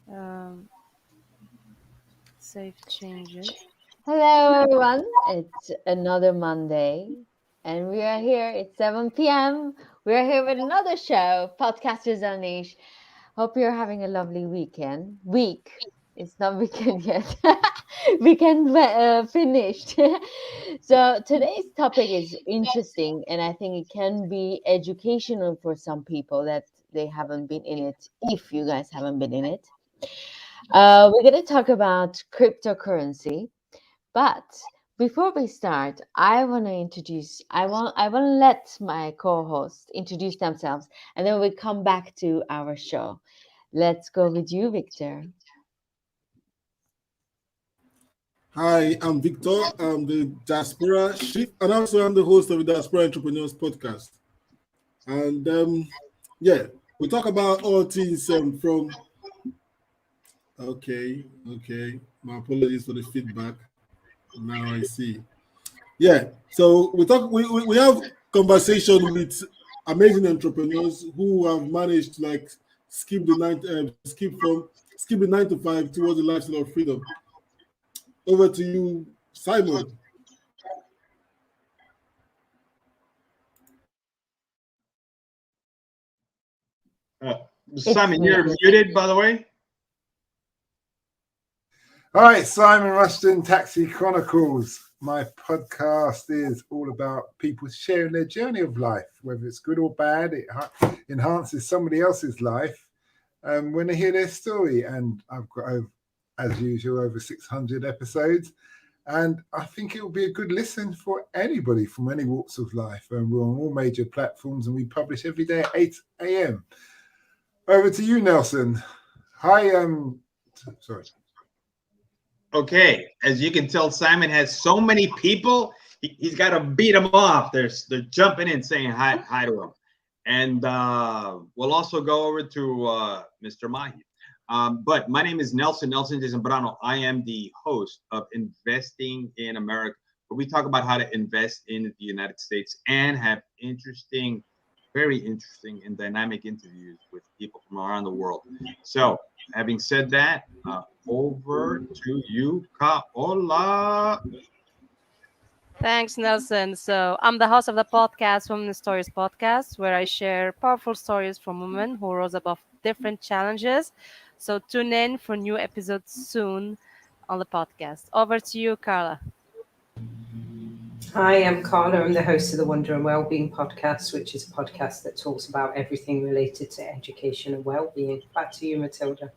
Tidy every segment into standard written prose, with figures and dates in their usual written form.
Um, Save changes. Hello, everyone. It's another Monday, and we are here. It's 7 p.m. We are here with another show, Podcasters Unleashed. Hope you're having a lovely weekend. It's not weekend yet. Weekend finished. So today's topic is interesting, and I think it can be educational for some people that they haven't been in it. If you guys haven't been in it, we're going to talk about cryptocurrency. But before we start, I want to let my co-host introduce themselves, and then we come back to our show. Let's go with you, Victor. Hi, I'm Victor. I'm the Diaspora Chief, and also I'm the host of the Diaspora Entrepreneurs Podcast. And yeah, we talk about all things from. Okay. My apologies for the feedback. Now I see. Yeah, so we have conversation with amazing entrepreneurs who have managed to like skip the 9 to 5 towards the lifestyle of freedom. Over to you, Simon. Uh, It's Simon, you're me. muted, by the way. All right, Simon Rushton, Taxi Chronicles. My podcast is all about people sharing their journey of life, whether it's good or bad. It enhances somebody else's life when they hear their story. And I've got, as usual, over 600 episodes. And I think it will be a good listen for anybody from any walks of life. And we're on all major platforms and we publish every day at 8 a.m. Over to you, Nelson. Hi, sorry. Okay, as you can tell, Simon has so many people. He's got to beat them off. They're jumping in saying hi to him, and we'll also go over to Mr. Mahi. But my name is Nelson de Zambrano. I am the host of Investing in America, where we talk about how to invest in the United States and have very interesting and dynamic interviews with people from around the world. So, having said that, over to you, Kaola. Thanks, Nelson. So, I'm the host of the podcast, Women Stories Podcast, where I share powerful stories from women who rose above different challenges. So, tune in for new episodes soon on the podcast. Over to you, Carla. Hi, I'm Carla. I'm the host of the Wonder and Wellbeing podcast, which is a podcast that talks about everything related to education and well-being. Back to you, Matilda.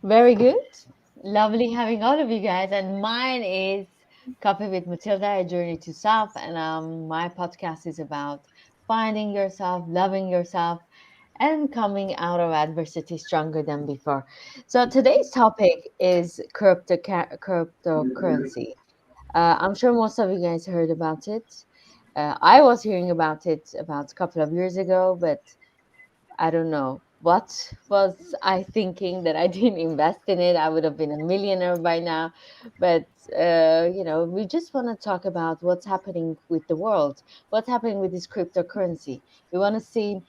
Very good. Lovely having all of you guys. And mine is Coffee with Matilda, A Journey to Self. And my podcast is about finding yourself, loving yourself, and coming out of adversity stronger than before. So today's topic is cryptocurrency. I'm sure most of you guys heard about it. I was hearing about it about a couple of years ago, but I don't know. What was I thinking that I didn't invest in it? I would have been a millionaire by now. But, we just want to talk about what's happening with the world, what's happening with this cryptocurrency. We want to see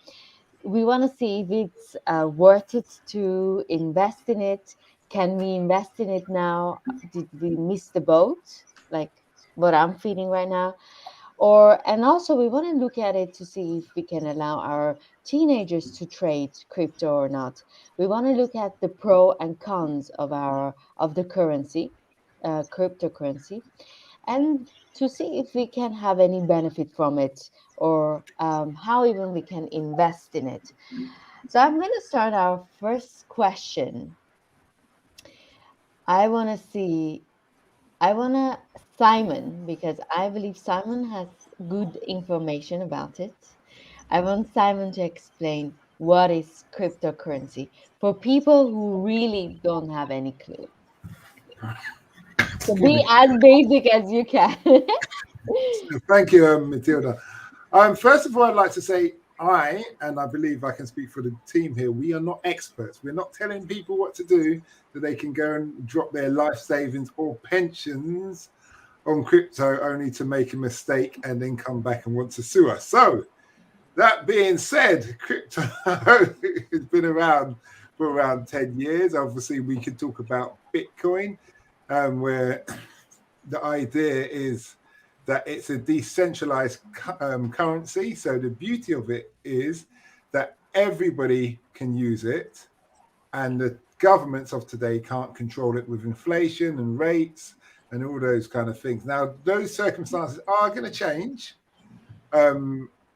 we want to see if it's worth it to invest in it. Can we invest in it now? Did we miss the boat? Like what I'm feeling right now. And also we want to look at it to see if we can allow our teenagers to trade crypto or not. We want to look at the pro and cons of the currency, cryptocurrency, and to see if we can have any benefit from it, or how even we can invest in it. So I'm going to start our first question. I want to see, I want to Simon, because I believe Simon has good information about it. I want Simon to explain what is cryptocurrency for people who really don't have any clue. So be as basic as you can. Thank you, Matilda. First of all, I'd like to say and I believe I can speak for the team here, we are not experts. We're not telling people what to do so they can go and drop their life savings or pensions on crypto only to make a mistake and then come back and want to sue us. So that being said, crypto has been around for around 10 years. Obviously, we could talk about Bitcoin, where the idea is that it's a decentralized currency. So the beauty of it is that everybody can use it, and the governments of today can't control it with inflation and rates and all those kind of things. Now, those circumstances are going to change.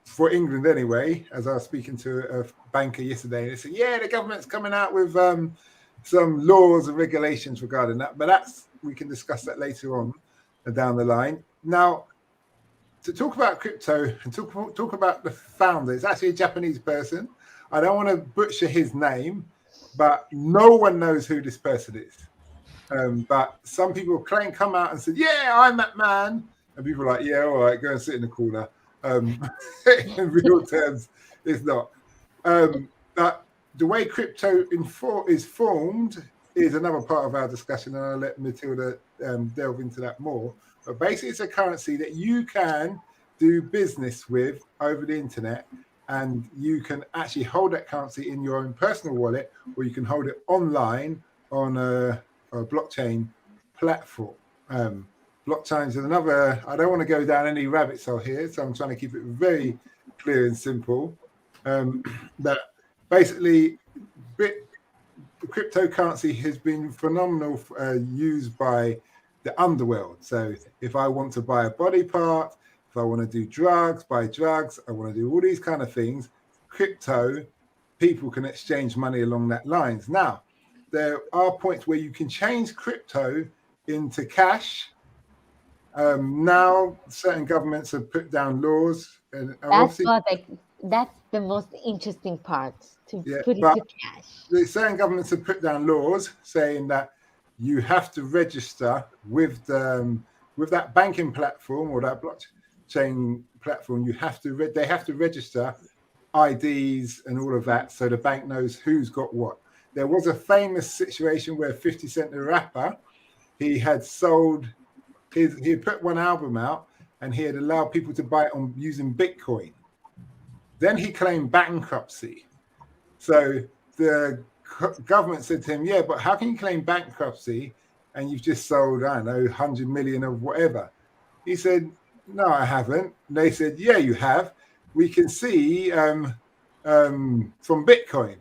For England anyway, as I was speaking to a banker yesterday, they said, yeah, the government's coming out with some laws and regulations regarding that, but we can discuss that later on down the line. Now, to talk about crypto and talk about the founder, it's actually a Japanese person. I don't want to butcher his name, but no one knows who this person is. But some people come out and said, yeah, I'm that man. And people are like, yeah, all right, go and sit in the corner. In real terms, it's not. But the way crypto is formed is another part of our discussion, and I'll let Matilda delve into that more. But basically, it's a currency that you can do business with over the internet, and you can actually hold that currency in your own personal wallet, or you can hold it online on a blockchain platform. Blockchains is another, I don't want to go down any rabbit hole here, so I'm trying to keep it very clear and simple. That basically, cryptocurrency has been phenomenal, used by the underworld. So if I want to buy a body part, if I want to do buy drugs, I want to do all these kind of things, people can exchange money along that lines. Now, there are points where you can change crypto into cash. Now, certain governments have put down laws, and that's the most interesting part, to put it to cash. Certain governments have put down laws saying that you have to register with that banking platform or that blockchain platform. They have to register IDs and all of that, so the bank knows who's got what. There was a famous situation where 50 Cent the rapper, he had put one album out and he had allowed people to buy it on using Bitcoin. Then he claimed bankruptcy. So the government said to him, yeah, but how can you claim bankruptcy and you've just sold, I don't know, 100 million of whatever? He said, no, I haven't. And they said, yeah, you have. We can see from Bitcoin,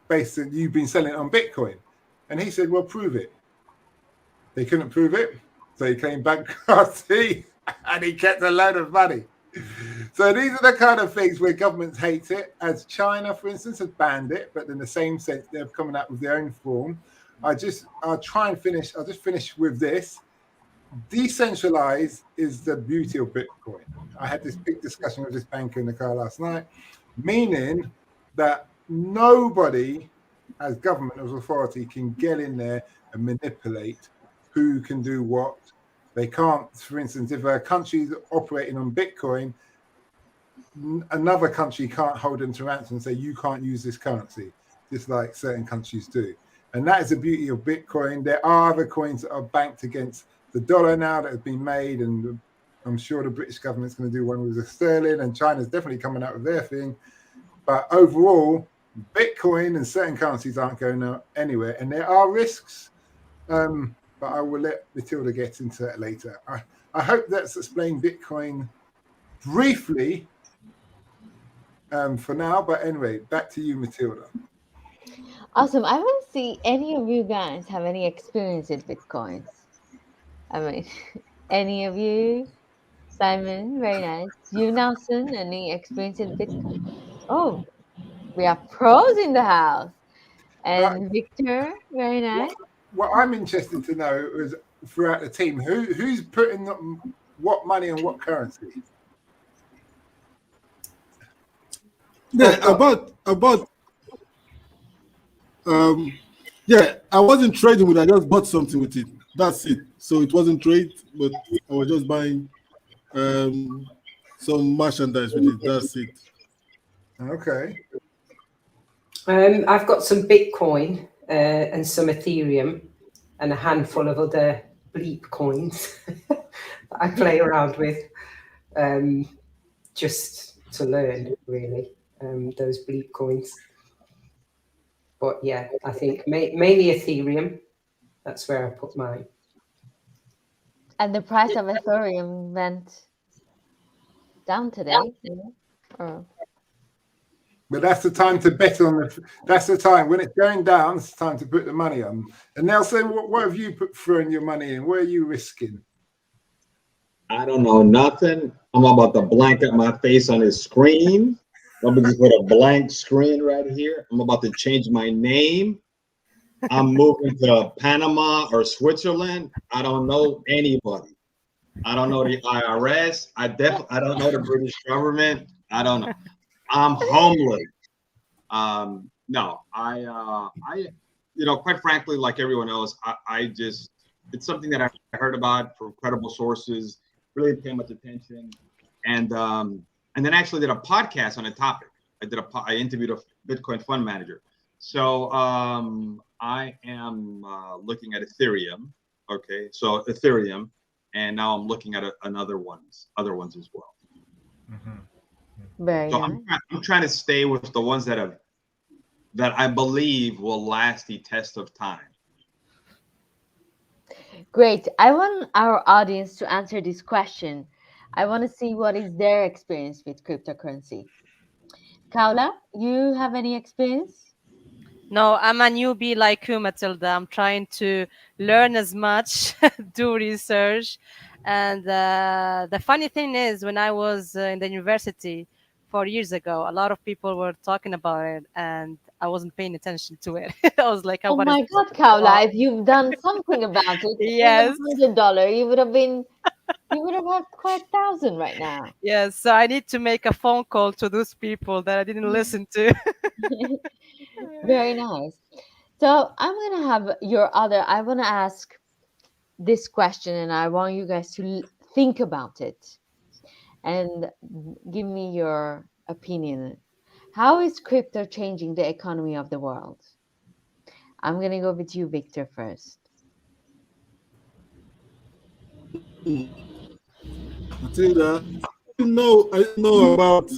based on you've been selling it on Bitcoin. And he said, well, prove it. They couldn't prove it. So he claimed bankruptcy and he kept a load of money. So these are the kind of things where governments hate it. As China, for instance, has banned it, but in the same sense, they're coming out with their own form. I'll just finish with this. Decentralized is the beauty of Bitcoin. I had this big discussion with this banker in the car last night, meaning that nobody as government, as authority, can get in there and manipulate who can do what. They can't, for instance, if a country's operating on Bitcoin, another country can't hold them to ransom and say, you can't use this currency, just like certain countries do. And that is the beauty of Bitcoin. There are other coins that are banked against the dollar now that have been made, and I'm sure the British government's going to do one with the sterling, and China's definitely coming out with their thing. But overall, Bitcoin and certain currencies aren't going anywhere, and there are risks. But I will let Matilda get into that later. I hope that's explained Bitcoin briefly for now. But anyway, back to you, Matilda. Awesome. I want to see any of you guys have any experience with Bitcoins. I mean, any of you? Simon, very nice. You, Nelson, any experience in Bitcoin? Oh, we have pros in the house. And Victor, very nice. What I'm interested to know is throughout the team, who's putting what money on what currency? Yeah, I wasn't trading with it. I just bought something with it. That's it. So it wasn't trade, but I was just buying some merchandise with it. That's it. Okay. I've got some Bitcoin and some Ethereum and a handful of other bleep coins that I play around with just to learn, really, those bleep coins. But yeah, I think mainly Ethereum. That's where I put mine. And the price of Ethereum went down today, Or But that's the time to bet on the. That's the time when it's going down. It's time to put the money on. And Nelson, what have you thrown your money in? Where are you risking? I don't know nothing. I'm about to blanket my face on his screen. I'm gonna just put a blank screen right here. I'm about to change my name. I'm moving to Panama or Switzerland. I don't know anybody. I don't know the IRS. I don't know the British government. I don't know. I'm homeless. No, quite frankly, like everyone else, I just, it's something that I heard about from credible sources, really didn't pay much attention, and then actually did a podcast on a topic. I interviewed a Bitcoin fund manager. So I am looking at Ethereum. Okay, so Ethereum, and now I'm looking at other ones as well. very So nice. I'm trying to stay with the ones that I believe will last the test of time. Great. I want our audience to answer this question. I want to see what is their experience with cryptocurrency. Kaula, you have any experience? No, I'm a newbie like you, Matilda. I'm trying to learn as much, do research. And the funny thing is, when I was in the university 4 years ago, a lot of people were talking about it, and I wasn't paying attention to it. I was like, oh, Oh what is my this? God, Kaula, if you've done something about it, even Yes. $100, you would have had quite 1,000 right now. Yes. So I need to make a phone call to those people that I didn't listen to. Very nice. So I'm gonna have I want to ask this question, and I want you guys to think about it and give me your opinion. How is crypto changing the economy of the world? I'm gonna go with you, Victor, first. Matilda, I didn't know about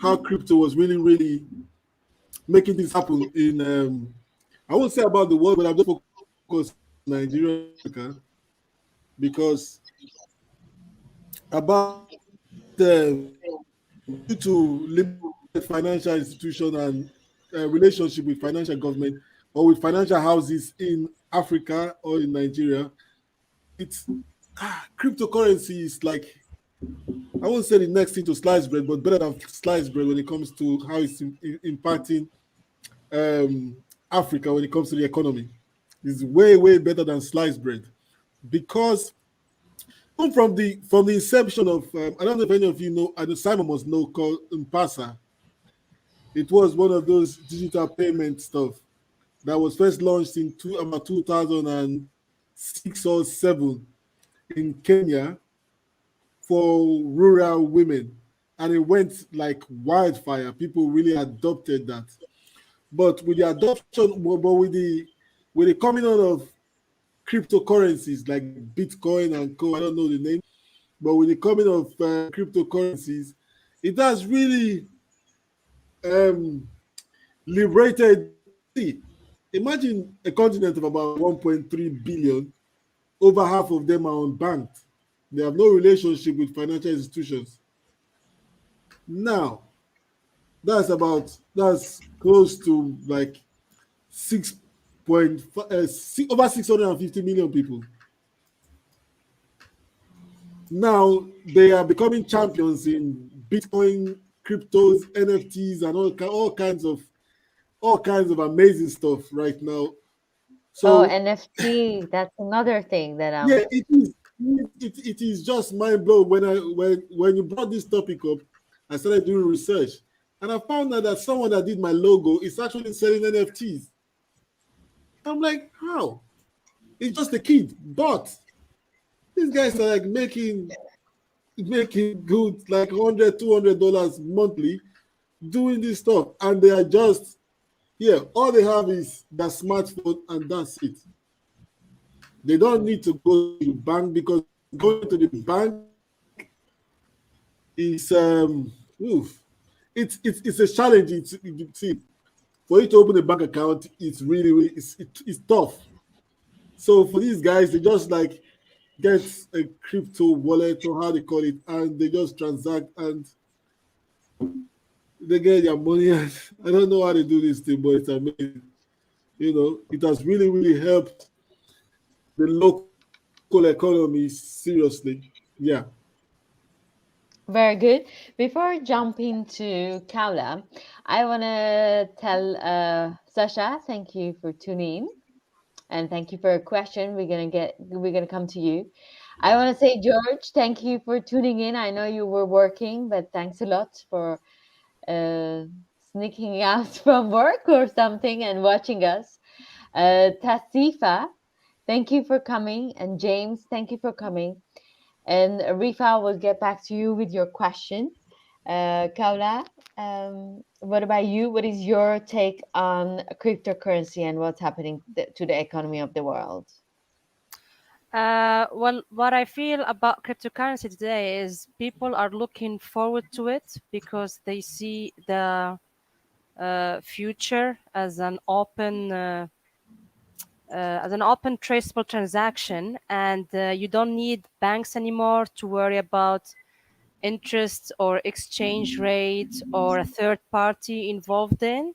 how crypto was really, really making this happen in I won't say about the world, but I'm just focused on Nigeria and Africa because about due to limited financial institution and relationship with financial government or with financial houses in Africa or in Nigeria, it's cryptocurrency is like, I won't say the next thing to sliced bread, but better than sliced bread when it comes to how it's impacting um, Africa when it comes to the economy. It's way, way better than sliced bread because even from the inception of I don't know if any of you know, I know Simon must know, called M-Pesa. It was one of those digital payment stuff that was first launched in about 2006 or 7 in Kenya for rural women, and it went like wildfire. People really adopted that. But with the adoption, but with the coming out of cryptocurrencies like Bitcoin and co, I don't know the name, but with the coming of cryptocurrencies, it has really um, liberated. See, imagine a continent of about 1.3 billion. Over half of them are unbanked. They have no relationship with financial institutions. Now, that's close to like 6.5 over 650 million people. Now they are becoming champions in Bitcoin, cryptos, NFTs, and all kinds of amazing stuff right now. Oh, So NFT, that's another thing that yeah, it is just mind blowing when you brought this topic up. I started doing research, and I found out that someone that did my logo is actually selling NFTs. I'm like, how? It's just a kid, but these guys are like making good like $100, $200 monthly doing this stuff, and they are just here. All they have is the smartphone, and that's it. They don't need to go to the bank because going to the bank is oof. It's a challenge. See, for you to open a bank account, it's really it's tough. So for these guys, they just like get a crypto wallet or how they call it, and they just transact and they get their money. And I don't know how they do this thing, but it's amazing. It has really, really helped the local economy seriously. Yeah. Very good. Before jumping to Kaula, I want to tell Sasha, thank you for tuning in. And thank you for a question. We're gonna come to you. I want to say, George, thank you for tuning in. I know you were working, but thanks a lot for uh, sneaking out from work or something and watching us. Tasifa, thank you for coming, and James, thank you for coming. And Rifa will get back to you with your question. Kaula, what about you? What is your take on cryptocurrency and what's happening to the economy of the world? Well, what I feel about cryptocurrency today is people are looking forward to it because they see the future as an open traceable transaction, and you don't need banks anymore to worry about interest or exchange rate or a third party involved in.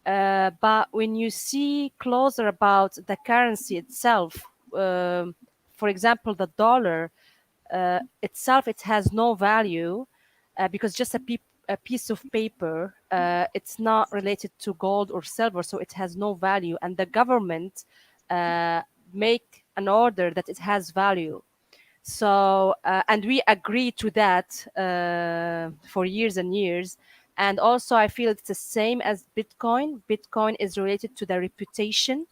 But when you see closer about the currency itself, for example, the dollar itself, it has no value because just a piece of paper. It's not related to gold or silver, so it has no value. And the government uh, make an order that it has value. So, and we agree to that for years and years. And also, I feel it's the same as Bitcoin. Bitcoin is related to the reputation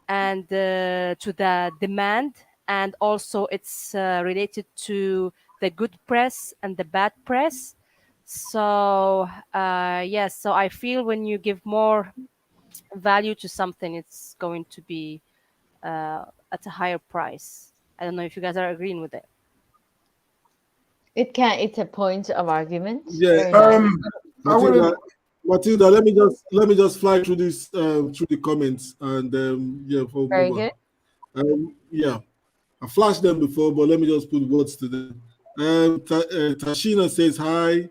and to the demand, and also it's related to the good press and the bad press. So, yes, so I feel when you give more value to something, it's going to be at a higher price. I don't know if you guys are agreeing with it. It's a point of argument. Yeah. Very nice. I want Matilda, to. Matilda, let me just fly through this through the comments and yeah, before we Very move on. good. Yeah, I flashed them before, but let me just put words to them. Tashina says hi.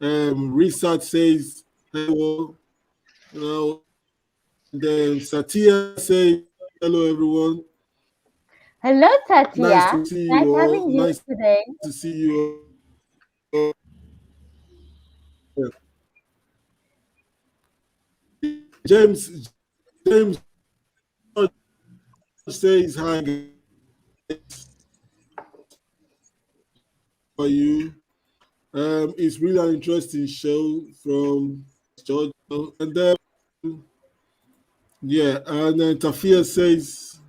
Risat says hello. And Satya says hello, everyone. Hello, Nice Tatia. to see Nice you all. having you Nice to see today. you all. James says hi, for you. It's really an interesting show from Georgia. And then, yeah, and then Tafia says,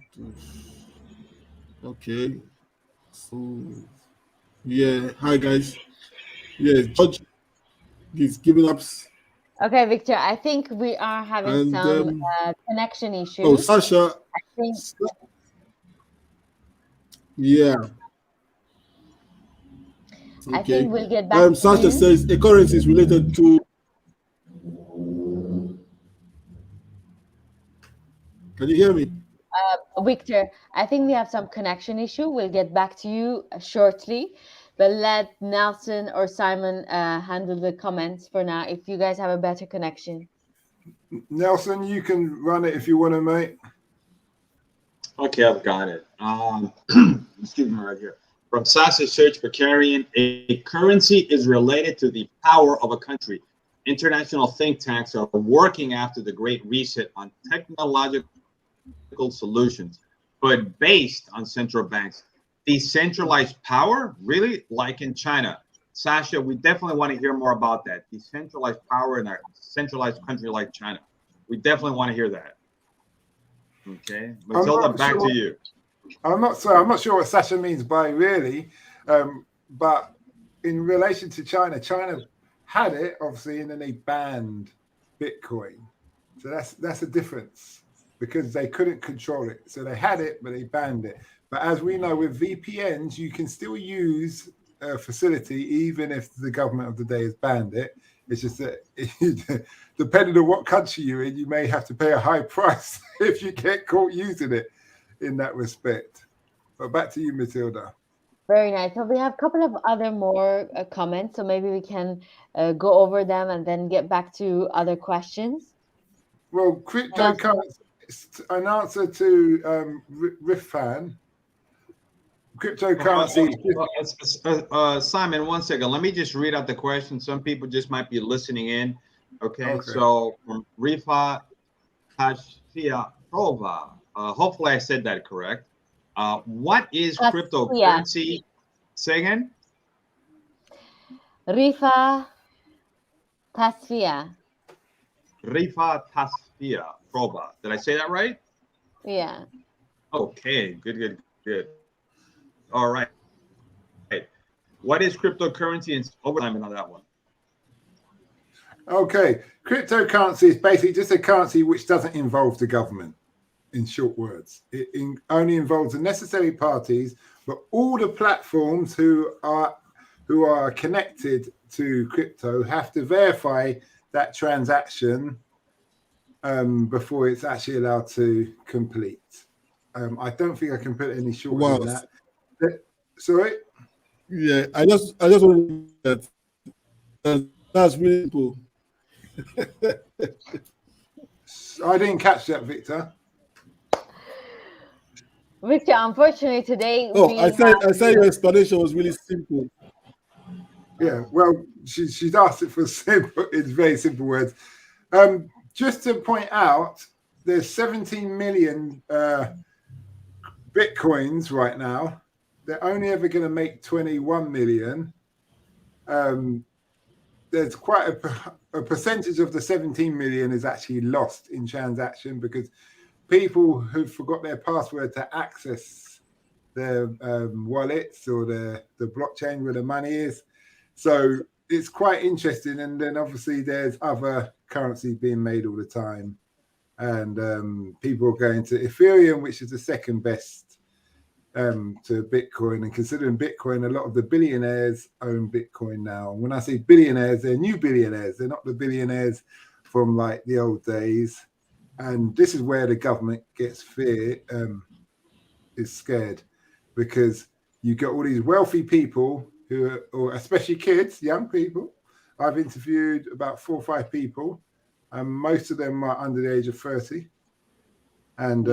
okay, so, yeah, hi guys. Yeah, George is giving up. Okay, Victor, I think we are having And, some connection oh, issues. Sasha, I think yeah, I okay. think we'll get back to Sasha you. says a currency is related to, can you hear me? Victor, I think we have some connection issue. We'll get back to you shortly, but let Nelson or Simon handle the comments for now if you guys have a better connection. Nelson, you can run it if you want to, mate. Okay, I've got it. Excuse me right here. From Sasha Search for Carrying, a currency is related to the power of a country. International think tanks are working after the Great Reset on technological solutions, but based on central banks. Decentralized power, really? Like in China. Sasha, we definitely want to hear more about that. Decentralized power in a centralized country like China. We definitely want to hear that. Okay. I'm Matilda, not back to sure. you. I'm not sure what Sasha means by really, but in relation to China, China had it obviously, and then they banned Bitcoin. So that's a difference because they couldn't control it. So they had it, but they banned it. But as we know, with VPNs, you can still use facility, even if the government of the day has banned it. It's just that depending on what country you're in, you may have to pay a high price if you get caught using it in that respect. But back to you, Matilda. Very nice. So we have a couple of other more comments, so maybe we can go over them and then get back to other questions. Well, Nelson? cryptocurrency, an answer to Rifan, cryptocurrency. Simon, one second. Let me just read out the question. Some people just might be listening in. Okay, Okay. so from Rifa Tashfia Prova. Hopefully, I said that correct. What is Yeah. cryptocurrency? Say again. Rifa Tasfia. Rifa Tashfia Prova. Did I say that right? Yeah. Okay, good. All right. What is cryptocurrency and overtime on that one? Okay, cryptocurrency is basically just a currency which doesn't involve the government. In short words, it only involves the necessary parties, but all the platforms who are connected to crypto have to verify that transaction before it's actually allowed to complete. I don't think I can put it any shorter Wow. than that. Sorry? Yeah, I just want to that's really simple. I didn't catch that, Victor. Victor, unfortunately today Oh, we I have said your explanation was really simple. Yeah, well, she's asked it for simple, in very simple words. Just to point out, there's 17 million bitcoins right now. They're only ever going to make 21 million. There's quite a percentage of the 17 million is actually lost in transaction because people who forgot their password to access their wallets or the blockchain where the money is. So it's quite interesting. And then obviously there's other currency being made all the time. And people are going to Ethereum, which is the second best to Bitcoin. And considering Bitcoin, a lot of the billionaires own Bitcoin now. And when I say billionaires, they're new billionaires. They're not the billionaires from like the old days. And this is where the government gets is scared, because you get all these wealthy people who are, or especially kids, young people. I've interviewed about 4 or 5 people, and most of them are under the age of 30. And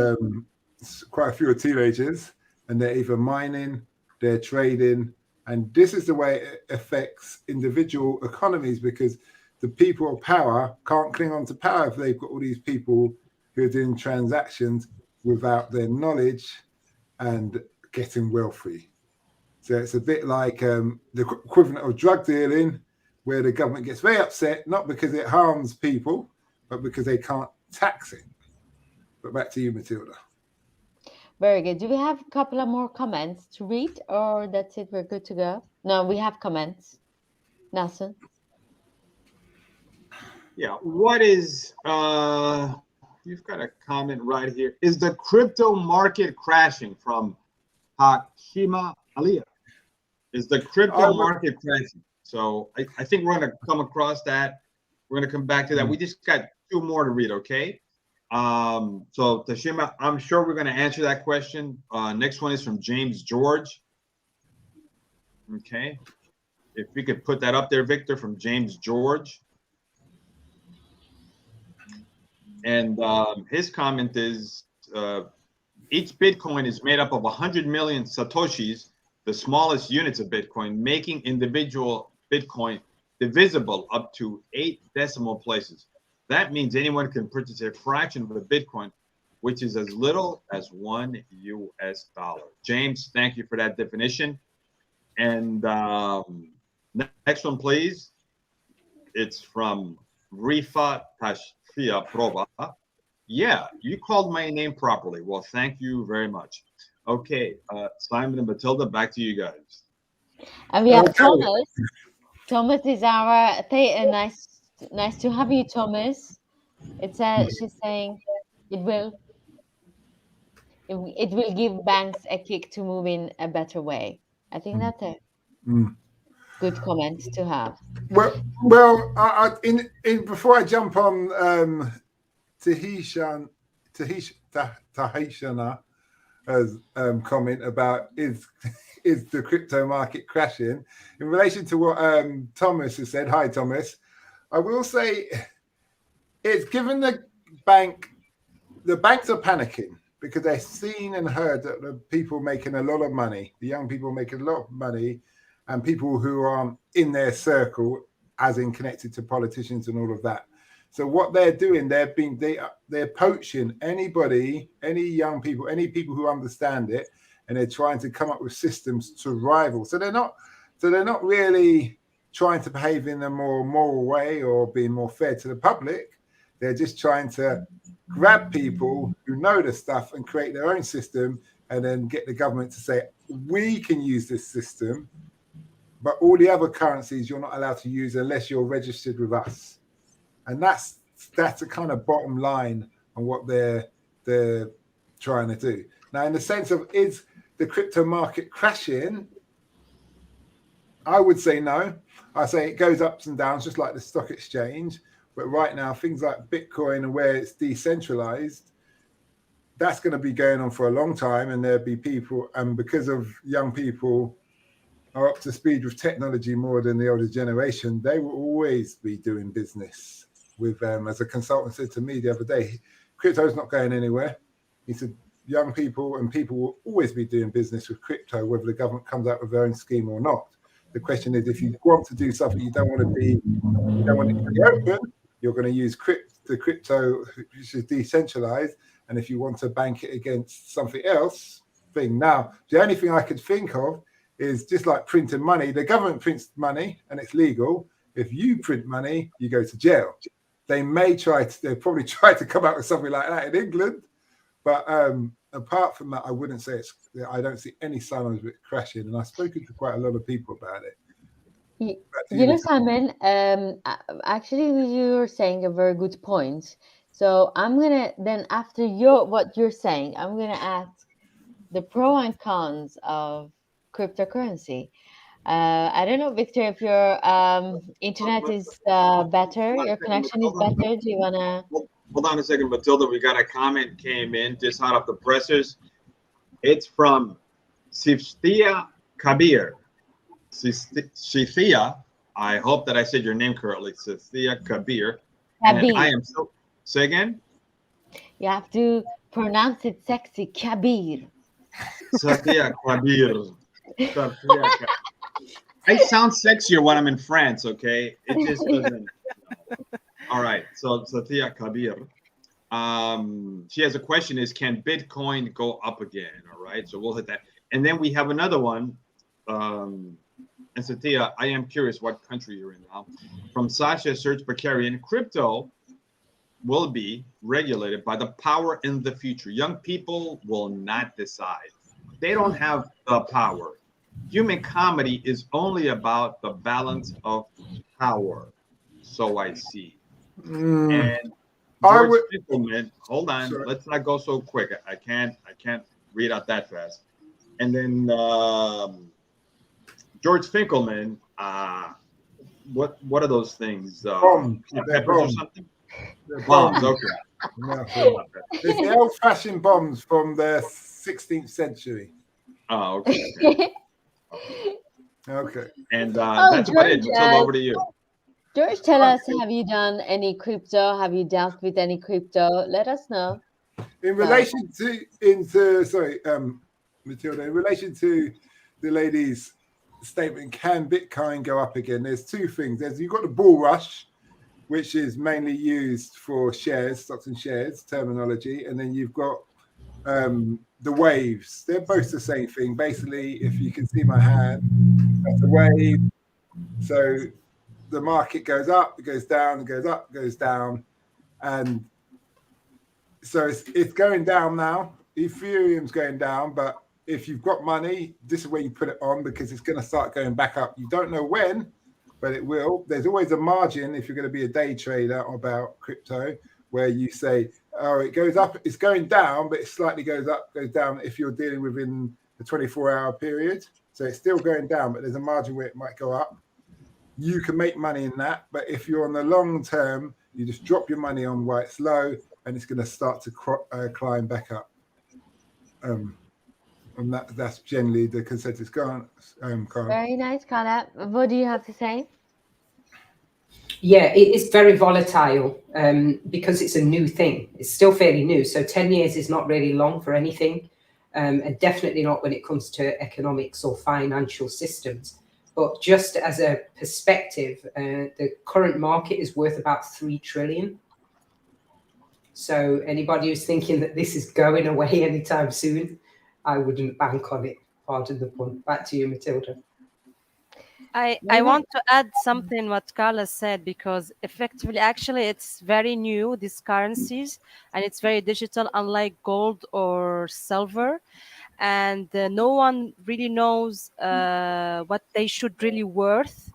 quite a few are teenagers, and they're either mining, they're trading. And this is the way it affects individual economies, because the people of power can't cling on to power if they've got all these people who are doing transactions without their knowledge and getting wealthy. So it's a bit like the equivalent of drug dealing, where the government gets very upset, not because it harms people, but because they can't tax it. But back to you, Matilda. very good. Do we have a couple of more comments to read, or that's it? We're good to go. No, we have comments. Nelson. Yeah. What is you've got a comment right here. Is the crypto market crashing from Hakima Aliyah? Is the crypto market crashing? So I think we're gonna come across that. We're gonna come back to that. We just got 2 more to read, okay? So Tashima, I'm sure we're gonna answer that question. Next one is from James George. Okay. If we could put that up there, Victor, from James George. And his comment is each Bitcoin is made up of 100 million Satoshis, the smallest units of Bitcoin, making individual Bitcoin divisible up to 8 decimal places. That means anyone can purchase a fraction of a Bitcoin, which is as little as $1 US. James, thank you for that definition. And next one, please. It's from Rifa Tashfia Prova. Yeah, you called my name properly. Well, thank you very much. Okay, Simon and Matilda, back to you guys. And we have Thomas. Thomas is our nice to have you, Thomas. She's saying it will it will give banks a kick to move in a better way. I think that's it. Mm. Good comment to have. In before I jump on Tahitian Tahitiana as comment about is the crypto market crashing in relation to what Thomas has said. Hi, Thomas. I will say it's given the banks are panicking because they've seen and heard that the people making a lot of money, the young people making a lot of money, and people who are in their circle, as in connected to politicians and all of that. So what they're doing, they're poaching anybody, any young people, any people who understand it, and they're trying to come up with systems to rival. So they're not really trying to behave in a more moral way or being more fair to the public. They're just trying to grab people who know the stuff and create their own system, and then get the government to say, we can use this system, but all the other currencies you're not allowed to use unless you're registered with us. And that's a kind of bottom line on what they're trying to do. Now, in the sense of, is the crypto market crashing? I would say no. I say it goes ups and downs, just like the stock exchange. But right now, things like Bitcoin and where it's decentralized, that's going to be going on for a long time. And there'll be people, and because of young people are up to speed with technology more than the older generation, they will always be doing business with as a consultant said to me the other day, crypto's not going anywhere. He said young people and people will always be doing business with crypto, whether the government comes out with their own scheme or not. The question is, if you want to do something, you don't want it to be open, you're going to use the crypto, which is decentralized. And if you want to bank it against something else, now, the only thing I could think of is just like printing money. The government prints money and it's legal. If you print money, you go to jail. They'll probably try to come out with something like that in England. But apart from that, I wouldn't say I don't see any signs of it crashing. And I've spoken to quite a lot of people about it. Simon, actually, you were saying a very good point. So I'm gonna then, after what you're saying, I'm gonna ask the pro and cons of cryptocurrency. I don't know, Victor, if your internet is better, your connection is better. Do you wanna? Hold on a second, Matilda. We got a comment came in just hot off the pressers. It's from Siftia Kabir. Sifia, I hope that I said your name correctly. Sifia Kabir. And I am so. Say again. You have to pronounce it sexy, Kabir. Sifia Kabir. I sound sexier when I'm in France. Okay, it just doesn't. All right. So Sifia Kabir. She has a question: is can Bitcoin go up again? All right. So we'll hit that, and then we have another one. And Satya, I am curious what country you're in now. From Sasha Search Bakarian, crypto will be regulated by the power in the future. Young people will not decide. They don't have the power. Human comedy is only about the balance of power. So I see. And George Finkelman, hold on, sorry. Let's not go so quick. I can't read out that fast. And then George Finkelman, what are those things? Bombs. Peppers or something? Bombs, okay. No, it's the old-fashioned bombs from the 16th century. Oh, okay. Okay. And that's about it. Matilda, over to you. George, tell us, have you done any crypto? Have you dealt with any crypto? Let us know. In relation Matilda, in relation to the lady's statement, can Bitcoin go up again? There's two things. You've got the bull rush, which is mainly used for shares, stocks and shares terminology, and then you've got the waves. They're both the same thing. Basically, if you can see my hand, that's a wave. So the market goes up, it goes down, it goes up, it goes down, and so it's going down now. Ethereum's going down, but if you've got money, this is where you put it on because it's going to start going back up. You don't know when, but it will. There's always a margin if you're going to be a day trader about crypto, where you say, oh, it goes up, it's going down, but it slightly goes up, goes down if you're dealing within the 24-hour period. So it's still going down, but there's a margin where it might go up. You can make money in that, but if you're on the long term, you just drop your money on while it's low, and it's going to start to climb back up. And that's generally the consensus. Go on, Carl. Very nice, Carla. What do you have to say? Yeah, it is very volatile because it's a new thing. It's still fairly new. So 10 years is not really long for anything, and definitely not when it comes to economics or financial systems. But just as a perspective, the current market is worth about 3 trillion. So anybody who's thinking that this is going away anytime soon, I wouldn't bank on it. Pardon the pun. Back to you, Matilda. I want to add something what Carla said, because effectively, actually, it's very new, these currencies, and it's very digital, unlike gold or silver. And no one really knows what they should really worth.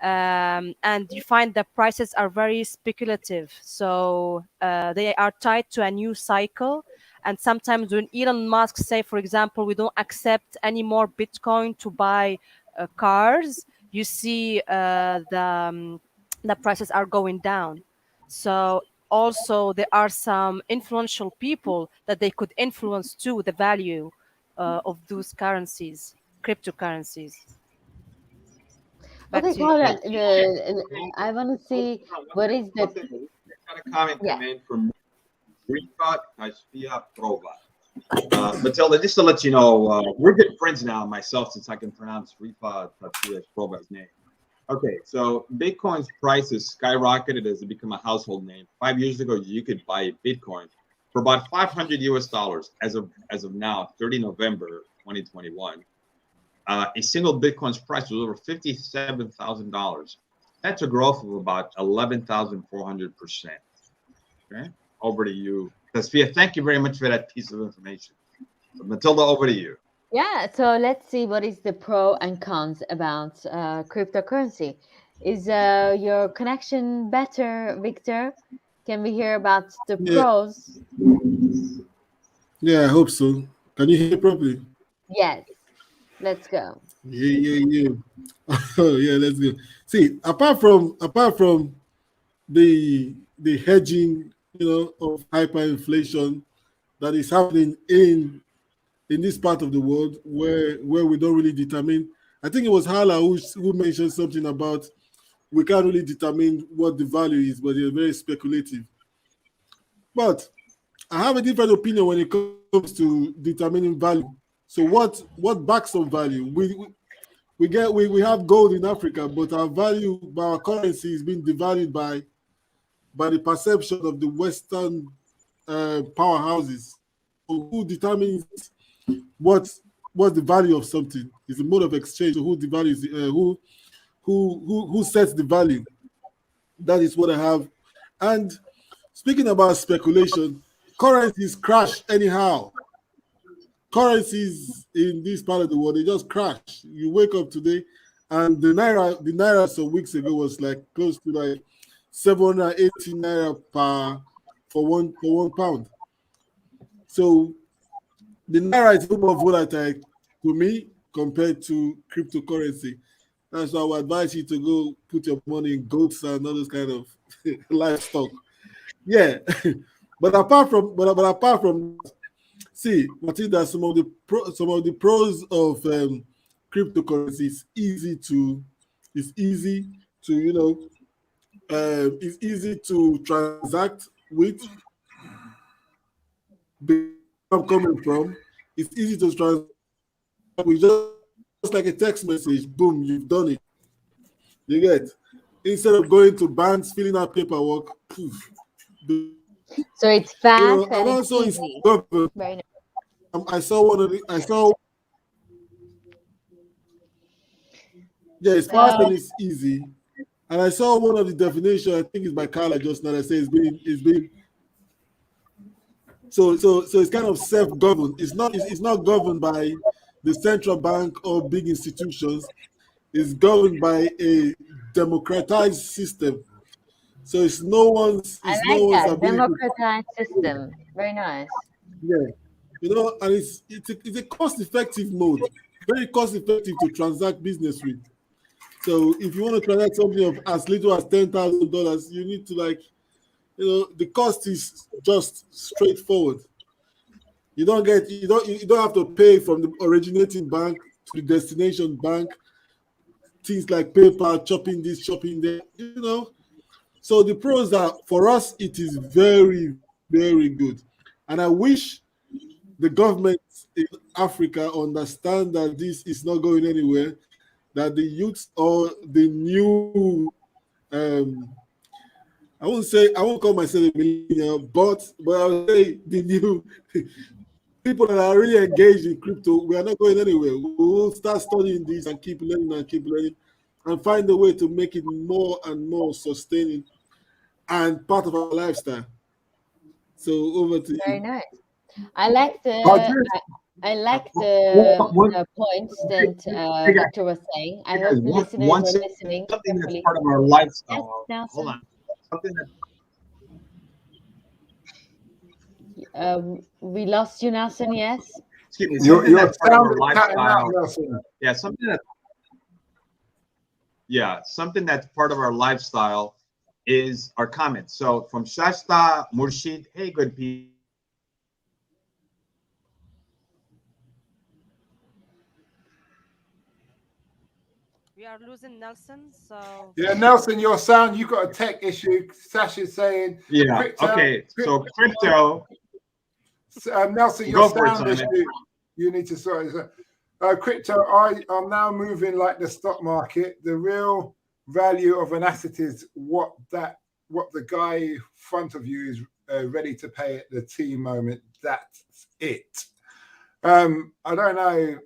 And you find the prices are very speculative. So they are tied to a new cycle. And sometimes when Elon Musk say, for example, we don't accept any more Bitcoin to buy cars, you see the prices are going down. So also there are some influential people that they could influence too the value of those currencies, cryptocurrencies. Back Okay, to you. Carla, I want to see what is the... One second. Got a comment Yeah. come in from Fiat Currency. Matilda, just to let you know, we're good friends now, myself, since I can pronounce Fiat Currency's name. Okay, so Bitcoin's price has skyrocketed as it become a household name. 5 years ago, you could buy a Bitcoin for about $500 as of now, 30 November 2021. A single Bitcoin's price was over $57,000. That's a growth of about 11,400%. Okay, over to you, Tasfia. Thank you very much for that piece of information. So Matilda, over to you. Yeah, so let's see what is the pro and cons about cryptocurrency. Is your connection better, Victor? Can we hear about the Yeah, pros? yeah, I hope so. Can you hear me properly? Yes, let's go. Yeah. Oh yeah, let's go. See, apart from the hedging, of hyperinflation that is happening in this part of the world where we don't really determine. I think it was Hala who mentioned something about we can't really determine what the value is, but they're very speculative. But I have a different opinion when it comes to determining value. So what backs up value? We have gold in Africa, but our value by our currency is being devalued by the perception of the Western powerhouses. So who determines what what's the value of something? Is the mode of exchange. So who devalues who sets the value? That is what I have. And speaking about speculation, currencies crash anyhow. Currencies in this part of the world, they just crash. You wake up today, and the naira some weeks ago was like close to like 780 naira for one pound. So the naira is a little more volatile to me compared to cryptocurrency. That's why I would advise you to go put your money in goats and all those kind of livestock. Yeah, but apart from see, Matilda, some of the pros of cryptocurrency is easy to it's easy to transact with. Where I'm coming from, it's easy to transact with, just like a text message. Boom, you've done it. You get, instead of going to banks, filling out paperwork. Poof, So it's fast and and it's also it's easy. government. Very nice. I saw one of the I saw yeah, it's fast So and it's easy. And I saw one of the definition, I think it's by Carla just now, that says it's being so it's kind of self-governed. It's not governed by the central bank or big institutions. It's governed by a democratized system. So I it's like no one's that ability. democratized system. Very nice. Yeah. And it's a cost-effective mode. very cost effective to transact business with. So if you want to transact something of as little as $10,000, you need to the cost is just straightforward. You don't have to pay from the originating bank to the destination bank, things like PayPal, chopping this, chopping that. So the pros are, for us, it is very, very good. And I wish the government in Africa understand that this is not going anywhere, that the youth or the new, I won't call myself a millennial, but I'll say the new people that are really engaged in crypto, we are not going anywhere. We will start studying this and keep learning and find a way to make it more and more sustaining and part of our lifestyle. So over to Very you. nice. I like I the just, I like One, the points that hey guys, Victor was saying. I hey guys, hope the listeners one were second. listening Something that's carefully. part of our Yes, lifestyle. Hold Nelson. on. Something that We lost you, Nelson. Yes. excuse me. your Something that's part of sound our is cutting out, lifestyle. Nelson. Yeah, something that's part of our lifestyle is our comments. So from Shasta Murshid, hey, good people. We are losing Nelson, so Yeah, Nelson, your sound, you got a tech issue. Sasha's saying Yeah. crypto. Okay. So crypto. Nelson, your Go for it, sound Simon. issue, you need to sort it out. Crypto, I'm now moving like the stock market. The real value of an asset is what the guy in front of you is ready to pay at the T moment. That's it. I don't know.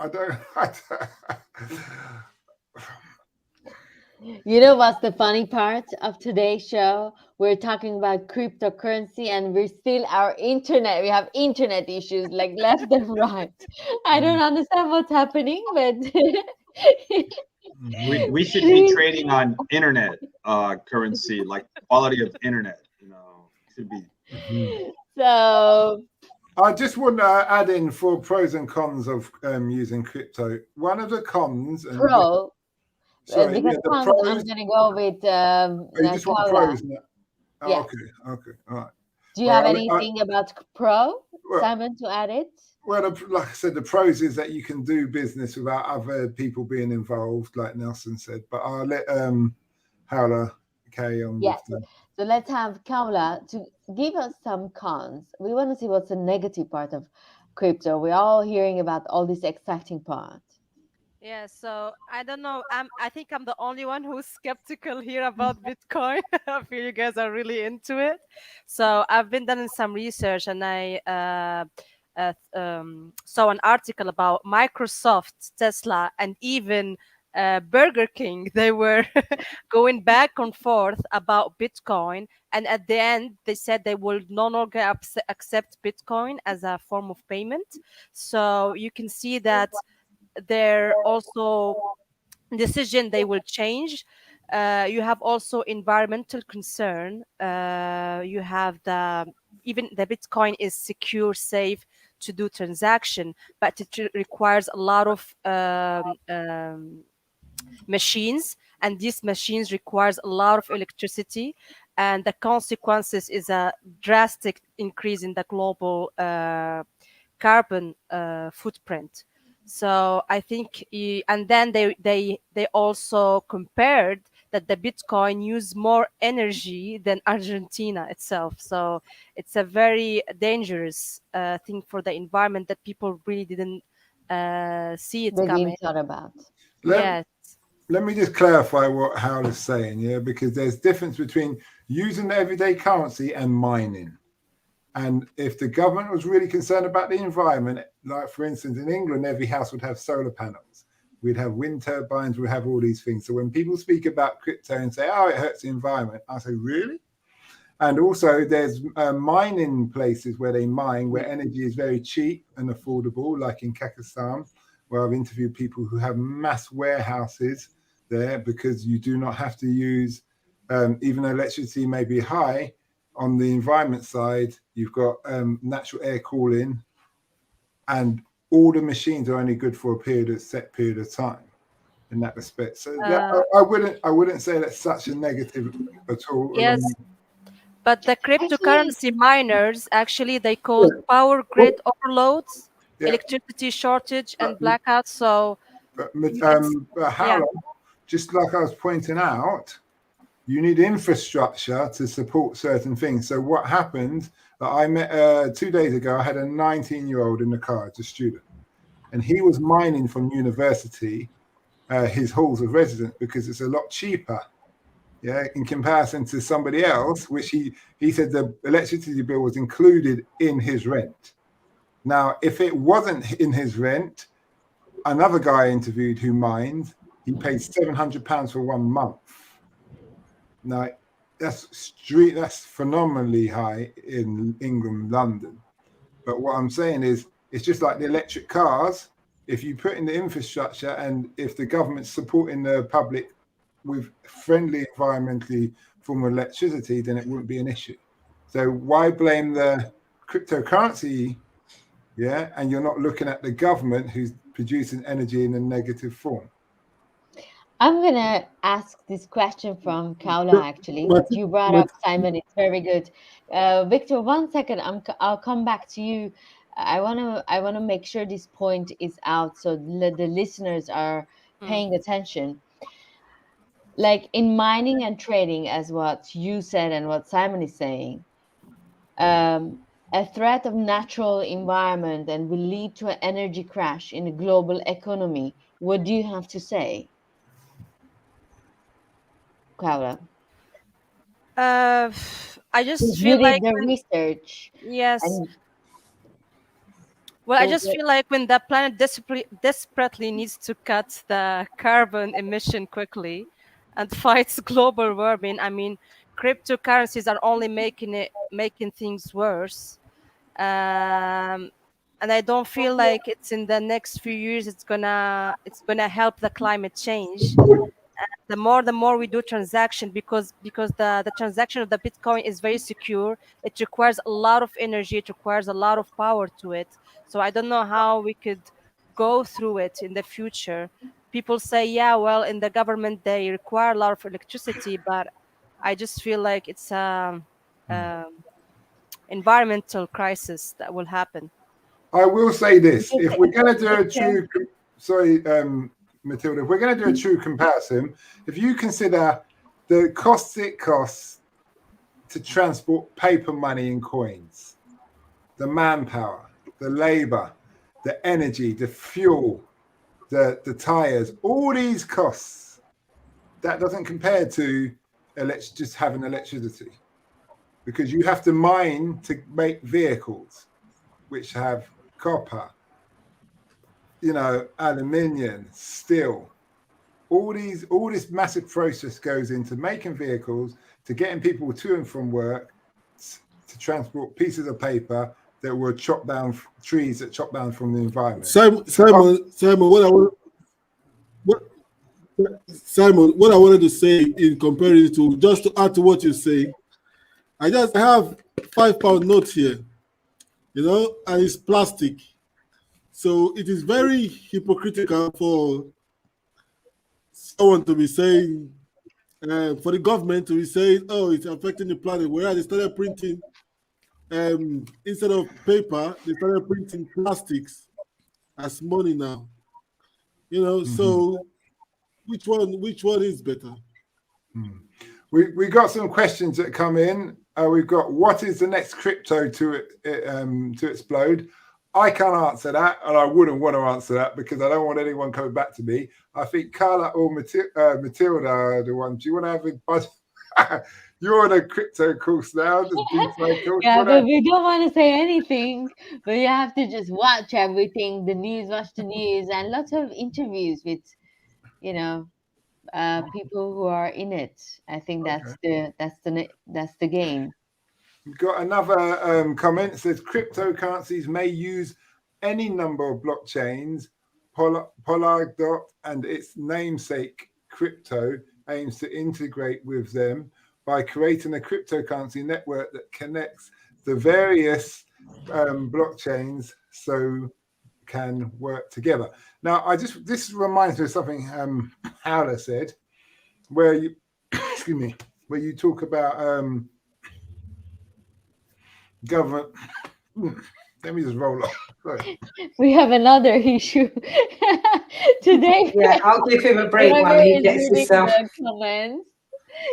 I don't. You know what's the funny part of today's show? We're talking about cryptocurrency and we're still our internet. We have internet issues like left and right. I don't understand what's happening, but We should be trading on internet currency, like quality of internet. Should be. so I just want to add in for pros and cons of using crypto. One of the cons, and pro sorry, because yeah, the cons, I'm pros. gonna go with Oh, you just want Paula. pros now. Oh, Yes. okay, all right. Do you have Well, anything about pro, well, Simon, to add it? well, like I said, the pros is that you can do business without other people being involved, like Nelson said. But I'll let Howler carry on with Yes. the. So let's have Kaula to give us some cons. We want to see what's the negative part of crypto. We're all hearing about all this exciting part. yeah. So I don't know. I think I'm the only one who's skeptical here about Bitcoin. I feel you guys are really into it. So I've been done some research, and I saw an article about Microsoft, Tesla, and even Burger King. They were going back and forth about Bitcoin, and at the end, they said they will no longer accept Bitcoin as a form of payment. So you can see that they're also decision they will change. You have also environmental concern. You have even the Bitcoin is secure, safe to do transaction, but it requires a lot of machines, and these machines requires a lot of electricity, and the consequences is a drastic increase in the global carbon footprint. So I think, and then they also compared that the Bitcoin use more energy than Argentina itself. So it's a very dangerous thing for the environment that people really didn't see it They coming. didn't thought about. Let, Yes. let me just clarify what Howell is saying, yeah, because there's difference between using the everyday currency and mining. And if the government was really concerned about the environment, like for instance, in England, every house would have solar panels. We'd have wind turbines, we'd have all these things. So when people speak about crypto and say, oh, it hurts the environment, I say, really? And also there's mining places where they mine, where energy is very cheap and affordable, like in Kazakhstan, where I've interviewed people who have mass warehouses there because you do not have to use, even though electricity may be high, on the environment side, you've got natural air cooling, and all the machines are only good for a set period of time in that respect. So that, Uh, I wouldn't say that's such a negative at all. yes, but the Actually, cryptocurrency miners actually they Yeah, cause power well, grid overloads, yeah, electricity shortage, but, and blackouts. So it's but yeah. how, just like I was pointing out, you need infrastructure to support certain things. So what happened, I met 2 days ago, I had a 19-year-old in the car, it's a student, and he was mining from university his halls of residence because it's a lot cheaper, yeah, in comparison to somebody else, which he said the electricity bill was included in his rent. Now, if it wasn't in his rent, another guy I interviewed who mined, he paid £700 for 1 month. Now, that's phenomenally high in England, London. But what I'm saying is, it's just like the electric cars. If you put in the infrastructure and if the government's supporting the public with friendly environmentally form of electricity, then it wouldn't be an issue. So why blame the cryptocurrency? Yeah, and you're not looking at the government who's producing energy in a negative form. I'm gonna ask this question from Kaula actually, But, but you brought but up Simon. It's very good. Victor, 1 second. I'll come back to you. I wanna make sure this point is out so the listeners are Hmm. paying attention. Like in mining and trading, as what you said and what Simon is saying, a threat of natural environment and will lead to an energy crash in the global economy. What do you have to say, Kaula? Uh, I just Because you feel did like the when research yes. and Well, I so just feel like when the planet desperately needs to cut the carbon emission quickly and fights global warming, I mean, cryptocurrencies are only making things worse. Um, and I don't feel like it's in the next few years it's gonna help the climate change. The more we do transaction, because the transaction of the bitcoin is very secure. It requires a lot of energy, it requires a lot of power to it. So I don't know how we could go through it in the future. People say, yeah, well, in the government they require a lot of electricity, but I just feel like it's um environmental crisis that will happen. I will say this: because if we're going to do a Victor, true, sorry, Matilda, if we're going to do a true comparison, if you consider the costs it costs to transport paper money and coins, the manpower, the labor, the energy, the fuel, the tires, all these costs, that doesn't compare to just having electricity, because you have to mine to make vehicles which have copper, aluminium, steel. All this massive process goes into making vehicles, to getting people to and from work, to transport pieces of paper that were chopped down, trees that chopped down from the environment. Simon, what Simon, what I wanted to say in comparison to, just to add to what you say, I have £5 notes here, and it's plastic. So it is very hypocritical for someone to be saying, for the government to be saying, oh, it's affecting the planet, whereas they started printing, instead of paper, they started printing plastics as money now. Mm-hmm. So which one is better? We got some questions that come in. We've got, what is the next crypto to explode? I can't answer that, and I wouldn't want to answer that because I don't want anyone coming back to me. I think Carla or Matilda are the ones. Do you want to have a buzz? You're on a crypto course now, the DeFi course. yeah, but we don't want to say anything. But you have to just watch everything, the news, watch the news, and lots of interviews with, you know, people who are in it. I think Okay. that's the game. We've got another comment. It says cryptocurrencies may use any number of blockchains. Polkadot and its namesake crypto aims to integrate with them by creating a cryptocurrency network that connects the various blockchains. So can work together. Now, this reminds me of something Howler said, where you excuse me, where you talk about government. Let me just roll off. Sorry. We have another issue today. Yeah, I'll give him a break Whoever while he is gets reading himself. the comments,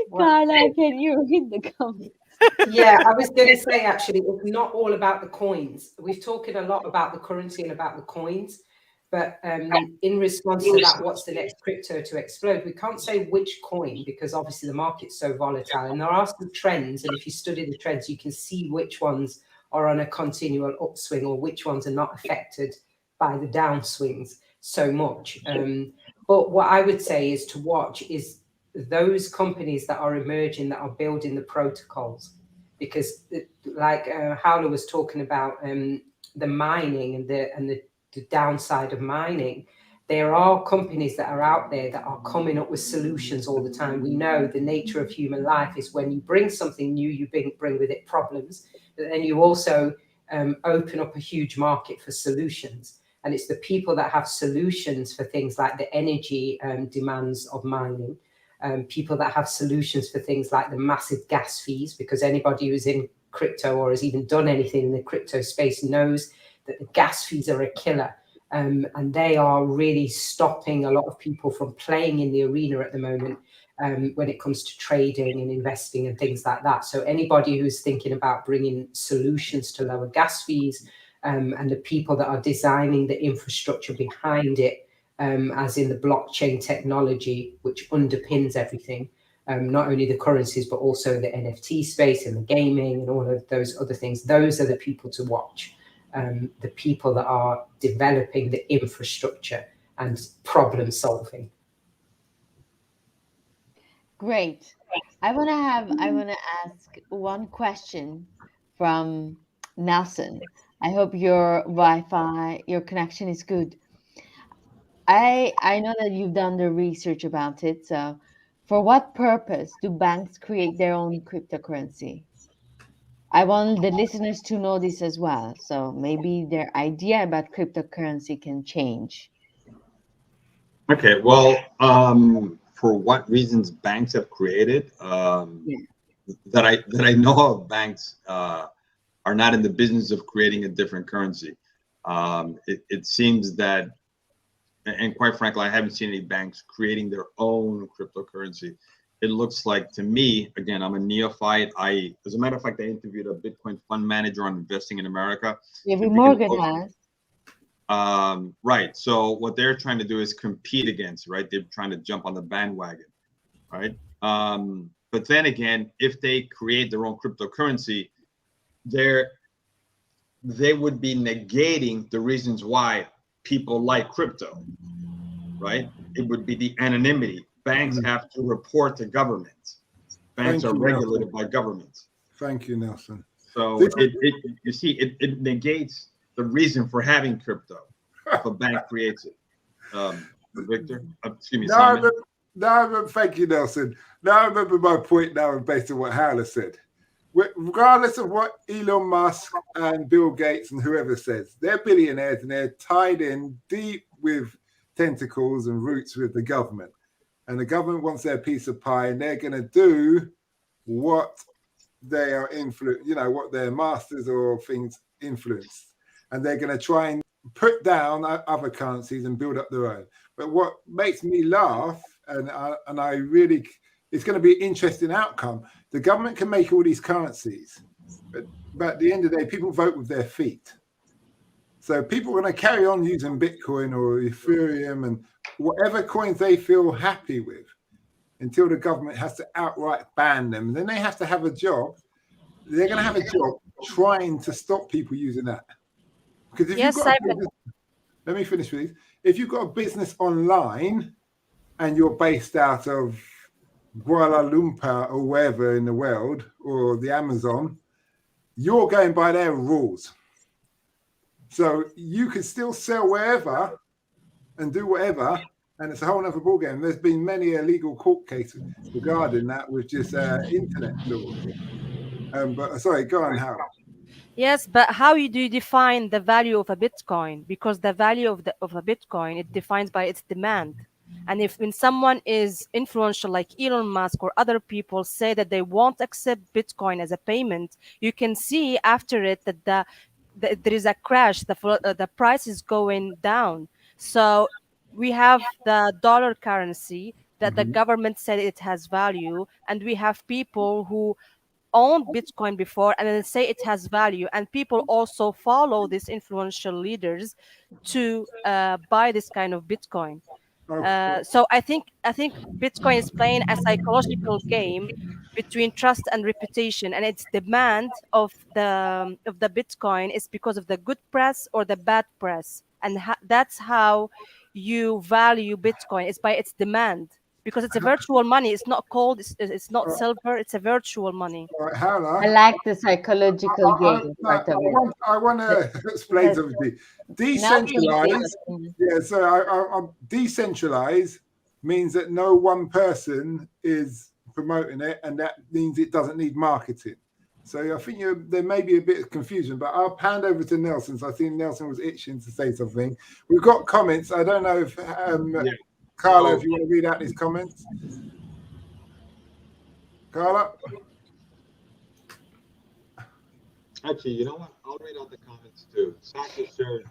Well, Carla, can you read the comments? yeah, I was going to say, actually, it's not all about the coins. We've talking a lot about the currency and about the coins, but in response to that, what's the next crypto to explode? We can't say which coin, because obviously the market's so volatile, and there are some trends, and if you study the trends, you can see which ones are on a continual upswing or which ones are not affected by the downswings so much. But what I would say is to watch is those companies that are emerging, that are building the protocols, because like Howler was talking about the mining and the downside of mining. There are companies that are out there that are coming up with solutions all the time. We know the nature of human life is when you bring something new, you bring with it problems, but then you also open up a huge market for solutions. And it's the people that have solutions for things like the energy demands of mining, people that have solutions for things like the massive gas fees, because anybody who's in crypto or has even done anything in the crypto space knows that the gas fees are a killer. And they are really stopping a lot of people from playing in the arena at the moment when it comes to trading and investing and things like that. So anybody who's thinking about bringing solutions to lower gas fees, and the people that are designing the infrastructure behind it, as in the blockchain technology, which underpins everything, not only the currencies, but also the NFT space and the gaming and all of those other things. Those are the people to watch. The people that are developing the infrastructure and problem solving. Great. I wanna ask one question from Nelson. I hope your Wi-Fi, your connection is good. I know that you've done the research about it. So, for what purpose do banks create their own cryptocurrency? I want the listeners to know this as well. So maybe their idea about cryptocurrency can change. Okay, well, for what reasons banks have created, Yeah. that I know of, banks are not in the business of creating a different currency. It seems that, and quite frankly, I haven't seen any banks creating their own cryptocurrency. It looks like to me, again, I'm a neophyte. As a matter of fact, I interviewed a Bitcoin fund manager on investing in America. Maybe If we can Morgan has. Right. So what they're trying to do is compete against, right? They're trying to jump on the bandwagon, right? But then again, if they create their own cryptocurrency, they would be negating the reasons why people like crypto, right? It would be the anonymity. Banks have to report to government. Banks Thank are you, regulated Nelson. by governments. Thank you, Nelson. So This- you see, it negates the reason for having crypto if a bank creates it. Victor, excuse me, Now, Simon. thank you, Nelson. Now I remember my point now based on what Howler said. Regardless of what Elon Musk and Bill Gates and whoever says, they're billionaires and they're tied in deep with tentacles and roots with the government. And the government wants their piece of pie, and they're going to do what they are what their masters or things influence. And they're going to try and put down other currencies and build up their own. But what makes me laugh, and I really, it's going to be an interesting outcome. The government can make all these currencies, but at the end of the day, people vote with their feet. So people are going to carry on using Bitcoin or Ethereum and whatever coins they feel happy with until the government has to outright ban them. And then they have to have a job. They're going to have a job trying to stop people using that. Because if Yes, you've got a Simon. business, let me finish with these. If you've got a business online and you're based out of Kuala Lumpur or wherever in the world, or the Amazon, you're going by their rules. So you can still sell wherever and do whatever, and it's a whole other ballgame. There's been many illegal court cases regarding that with just internet laws. But sorry, go on, Hal. Yes, but do you define the value of a Bitcoin? Because the value of a Bitcoin it defines by its demand. And if when someone is influential like Elon Musk or other people say that they won't accept Bitcoin as a payment, you can see after it that there is a crash. The price is going down. So we have the dollar currency that the Mhm. government said it has value, and we have people who owned Bitcoin before and then say it has value, and people also follow these influential leaders to buy this kind of Bitcoin. Oh, So I think Bitcoin is playing a psychological game between trust and reputation, and its demand of the Bitcoin is because of the good press or the bad press, and that's how you value Bitcoin. It's by its demand because it's a virtual money. It's not cold. It's not oh, silver. It's a virtual money. all right, I Hannah. like the psychological game No, part of it. I want The- to explain Because something. Nelson is Decentralized, saying, yeah. So I'm decentralized means that no one person is promoting it, and that means it doesn't need marketing. So I think there may be a bit of confusion, but I'll hand over to Nelson. So I think Nelson was itching to say something. We've got comments. I don't know if Yeah. Carla, So if you want to read out these comments, Carla. actually, you know what? I'll read out the comments too. Sasha shared.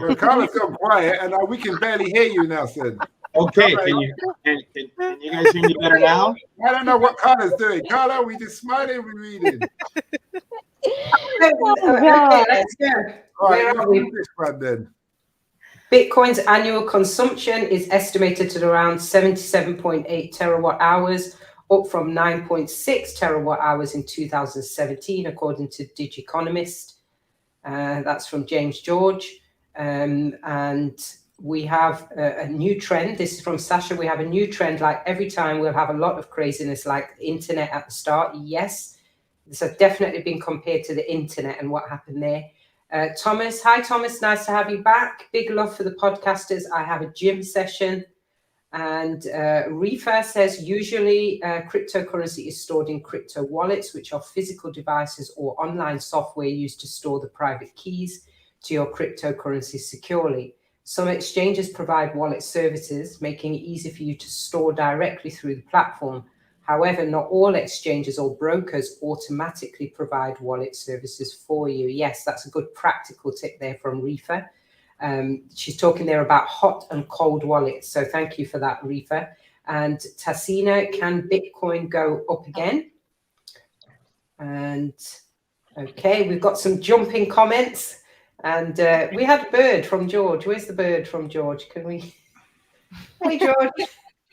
Well, Carla's gone quiet, and we can barely hear you, Nelson. Okay, Carla, can you guys hear me better now? I don't know what Carla's doing. Carla, we just smiling, we reading. "Oh Okay, God, let's go. All right, Where let's are read we? this one then. Bitcoin's annual consumption is estimated at around 77.8 terawatt hours, up from 9.6 terawatt hours in 2017, according to Digiconomist. That's from James George. And we have a new trend. This is from Sasha. We have a new trend. Like every time we'll have a lot of craziness, like internet at the start. Yes, this has definitely been compared to the internet and what happened there. Thomas, hi Thomas, nice to have you back. Big love for the podcasters. I have a gym session. And Reefer says usually cryptocurrency is stored in crypto wallets, which are physical devices or online software used to store the private keys to your cryptocurrency securely. Some exchanges provide wallet services, making it easy for you to store directly through the platform. However, not all exchanges or brokers automatically provide wallet services for you. Yes, that's a good practical tip there from Reefer. She's talking there about hot and cold wallets. So thank you for that, Reefer. And Tassina, can Bitcoin go up again? And okay, we've got some jumping comments. And we had a bird from George. Where's the bird from George? Can we? Hey, George.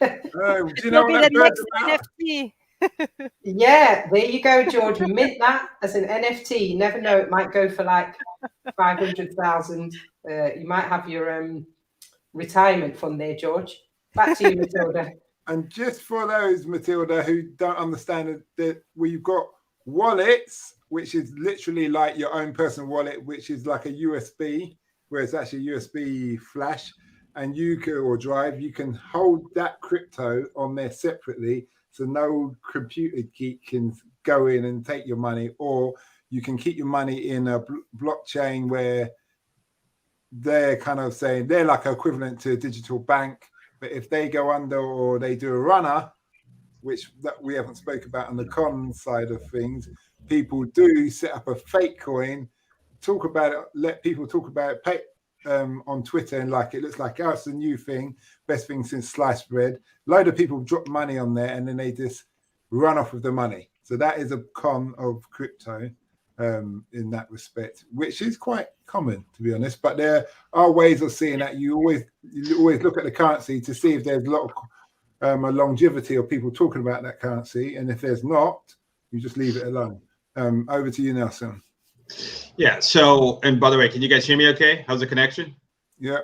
Do It you know will what be that the bird's next about? NFT. Yeah, there you go, George. Mint that as an NFT. You never know, it might go for like 500,000. You might have your retirement fund there, George. Back to you, Matilda. And just for those, Matilda, who don't understand it, that we've got wallets, which is literally like your own personal wallet, which is like a USB, where it's actually USB flash, and you can, or drive, you can hold that crypto on there separately, so no computer geek can go in and take your money, or you can keep your money in a blockchain where they're kind of saying they're like equivalent to a digital bank. But if they go under or they do a runner, which that we haven't spoke about on the con side of things, people do set up a fake coin, talk about it, let people talk about it, pay, on Twitter, and like it looks like, oh, it's a new thing, best thing since sliced bread. Load of people drop money on there and then they just run off with the money. So that is a con of crypto in that respect, which is quite common, to be honest. But there are ways of seeing that. You always look at the currency to see if there's a lot of a longevity of people talking about that currency, and if there's not, you just leave it alone. Over to you, Nelson. Yeah. So, and by the way, can you guys hear me okay? How's the connection? Yeah.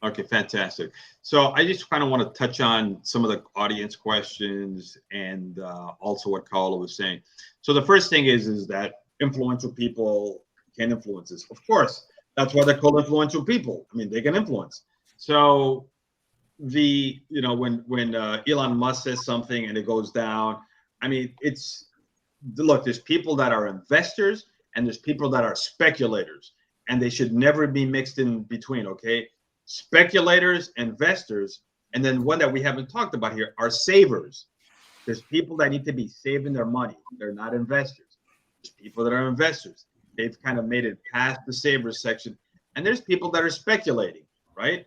Okay, fantastic. So I just kind of want to touch on some of the audience questions and also what Carla was saying. So the first thing is that influential people can influence us. Of course, that's why they're called influential people. I mean, they can influence. So when Elon Musk says something and it goes down, I mean, look, there's people that are investors and there's people that are speculators, and they should never be mixed in between. Okay, speculators, investors, and then one that we haven't talked about here are savers. There's people that need to be saving their money. They're not investors. There's people that are investors. They've kind of made it past the savers section. And there's people that are speculating, right?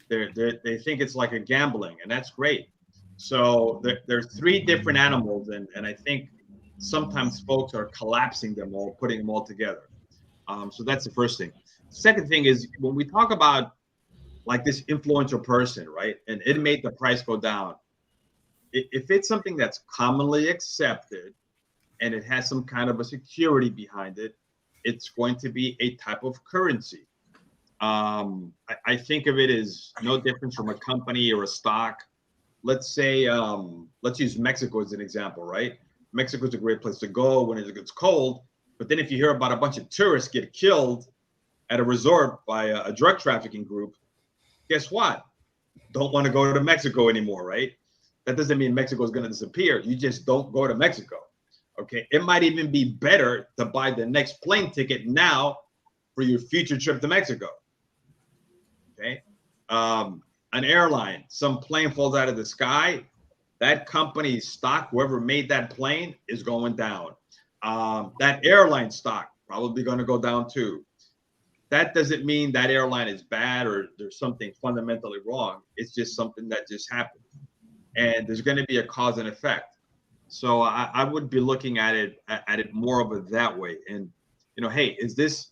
They think it's like a gambling, and that's great. So there's three different animals, and I think sometimes folks are collapsing them all, putting them all together. So that's the first thing. Second thing is when we talk about like this influential person, right? And it made the price go down. If it's something that's commonly accepted and it has some kind of a security behind it, it's going to be a type of currency. I think of it as no difference from a company or a stock. Let's say, let's use Mexico as an example, right? Mexico is a great place to go when it gets cold. But then if you hear about a bunch of tourists get killed at a resort by a drug trafficking group, guess what? Don't want to go to Mexico anymore, right? That doesn't mean Mexico is going to disappear. You just don't go to Mexico. Okay. It might even be better to buy the next plane ticket now for your future trip to Mexico. Okay. An airline, some plane falls out of the sky. That company's stock, whoever made that plane, is going down. That airline stock probably going to go down too. That doesn't mean that airline is bad or there's something fundamentally wrong. It's just something that just happened. And there's going to be a cause and effect. So I would be looking at it more of it that way. And, hey, is this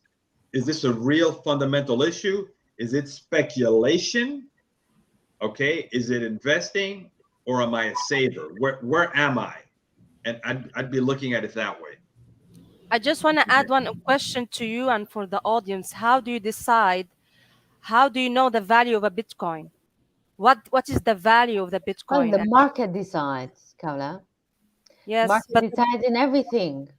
a real fundamental issue? Is it speculation? Okay. Is it investing, or am I a saver? Where am I? And I'd be looking at it that way. I just want to add one question to you and for the audience. How do you decide? How do you know the value of a Bitcoin? What is the value of the Well, Bitcoin? the market decides, Kaula. Yes, Market but decides in everything.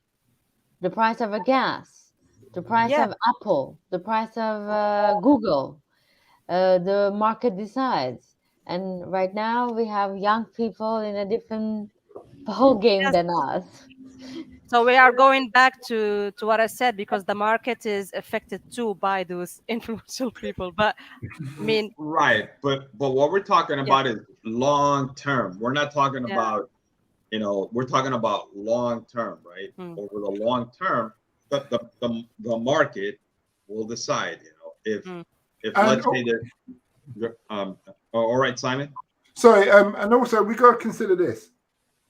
The price of a gas, the price yeah, of Apple, the price of Google. The market decides. And right now we have young people in a different ball game yes. than us. So we are going back to what I said, because the market is affected too by those influential people. But I mean, Right. But what we're talking yeah, about is long term. We're not talking yeah. about, we're talking about long term, right? Mm, Over the long term, the market will decide, mm. if And let's say that all right, Simon. sorry, and also we got to consider this.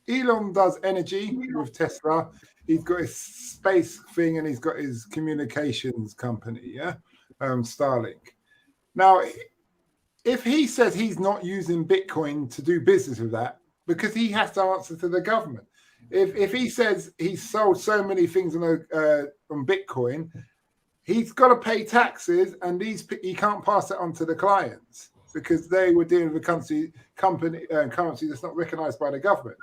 Elon does energy with Tesla. He's got his space thing and he's got his communications company, yeah, Starlink. Now, if he says he's not using Bitcoin to do business with that, because he has to answer to the government. If he says he's sold so many things on Bitcoin, he's got to pay taxes, and he can't pass it on to the clients because they were dealing with a currency that's not recognized by the government.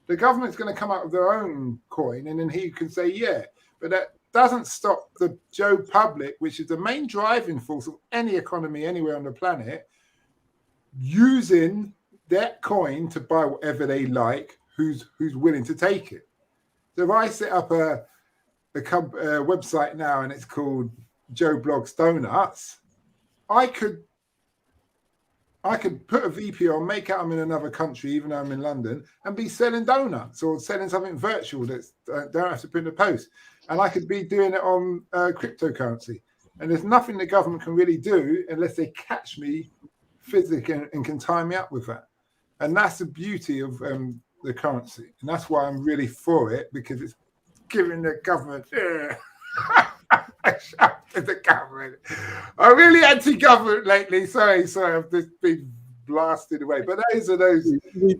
The government's going to come out with their own coin, and then he can say, yeah, but that doesn't stop the Joe public, which is the main driving force of any economy anywhere on the planet, using that coin to buy whatever they like, who's willing to take it. So if I set up a website now and it's called Joe Blogs Donuts, I could put a VP on, make out I'm in another country, even though I'm in London, and be selling donuts or selling something virtual that don't have to print a post. And I could be doing it on cryptocurrency. And there's nothing the government can really do unless they catch me physically and can tie me up with that. And that's the beauty of the currency. And that's why I'm really for it, because it's giving the government... the government. I'm really anti-government lately. Sorry, I've just been blasted away. But those are those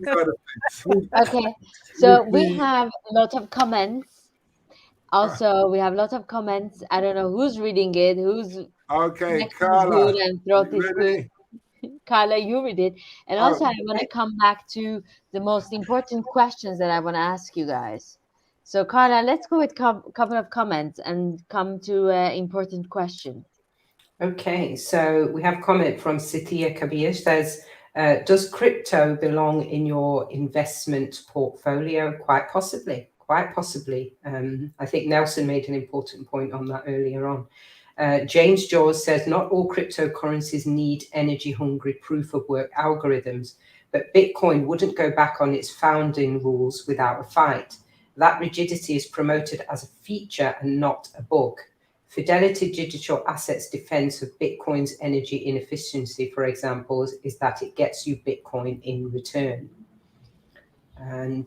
kind of things. Okay, so we have a lot of comments. Also, we have a lot of comments. I don't know who's reading it, whose Okay, neck is Carla, good and throat you is good. ready? Carla, you read it. And also, I want to come back to the most important questions that I want to ask you guys. So, Carla, let's go with a couple of comments and come to an important question. Okay, so we have a comment from Sitiya Kabir. Says, does crypto belong in your investment portfolio? Quite possibly. Quite possibly. I think Nelson made an important point on that earlier on. James Jaws says, not all cryptocurrencies need energy-hungry proof-of-work algorithms, but Bitcoin wouldn't go back on its founding rules without a fight. That rigidity is promoted as a feature and not a bug. Fidelity Digital Assets' defense of Bitcoin's energy inefficiency, for example, is that it gets you Bitcoin in return. And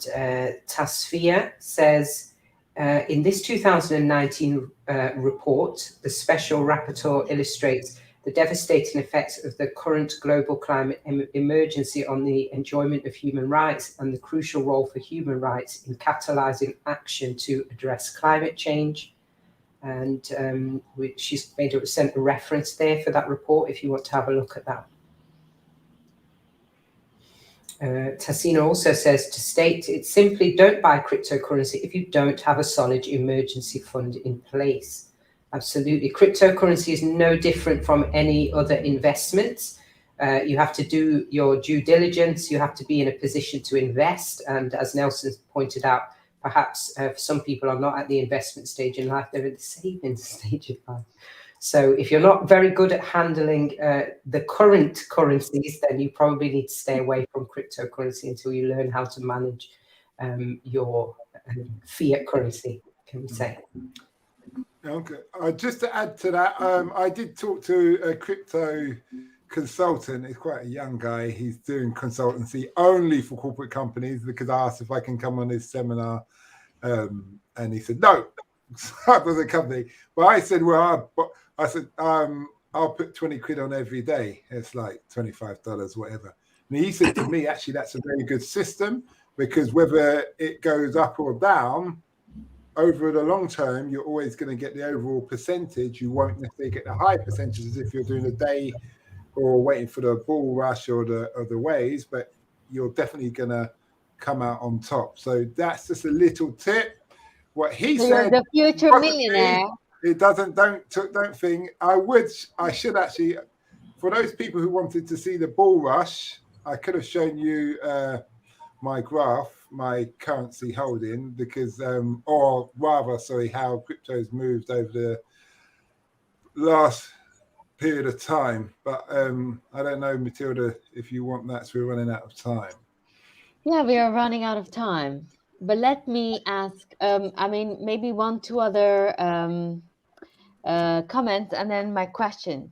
Tasfia says, in this 2019 report, the special rapporteur illustrates the devastating effects of the current global climate emergency on the enjoyment of human rights and the crucial role for human rights in catalyzing action to address climate change. And she's sent a reference there for that report if you want to have a look at that. Tassina also says, to state it simply, don't buy cryptocurrency if you don't have a solid emergency fund in place. Absolutely. Cryptocurrency is no different from any other investments. You have to do your due diligence. You have to be in a position to invest. And as Nelson pointed out, perhaps for some people are not at the investment stage in life, they're at the savings stage of life. So if you're not very good at handling the current currencies, then you probably need to stay away from cryptocurrency until you learn how to manage your fiat currency, can we say. Okay. Just to add to that, I did talk to a crypto consultant. He's quite a young guy. He's doing consultancy only for corporate companies, because I asked if I can come on his seminar, and he said no. That was a company. But I said, well, I'll put 20 quid on every day. It's like $25, whatever. And he said to me, actually, that's a very good system, because whether it goes up or down, over the long term, you're always going to get the overall percentage. You won't necessarily get the high percentages if you're doing a day or waiting for the bull rush or the waves, but you're definitely going to come out on top. So that's just a little tip. What he said, the future millionaire. It doesn't. Don't think. I should actually. For those people who wanted to see the bull rush, I could have shown you my graph, my currency holding, because, or rather, sorry, how crypto's moved over the last period of time. But I don't know, Matilda, if you want that, so we're running out of time. Yeah, we are running out of time. But let me ask, maybe 1-2 other comments, and then my question.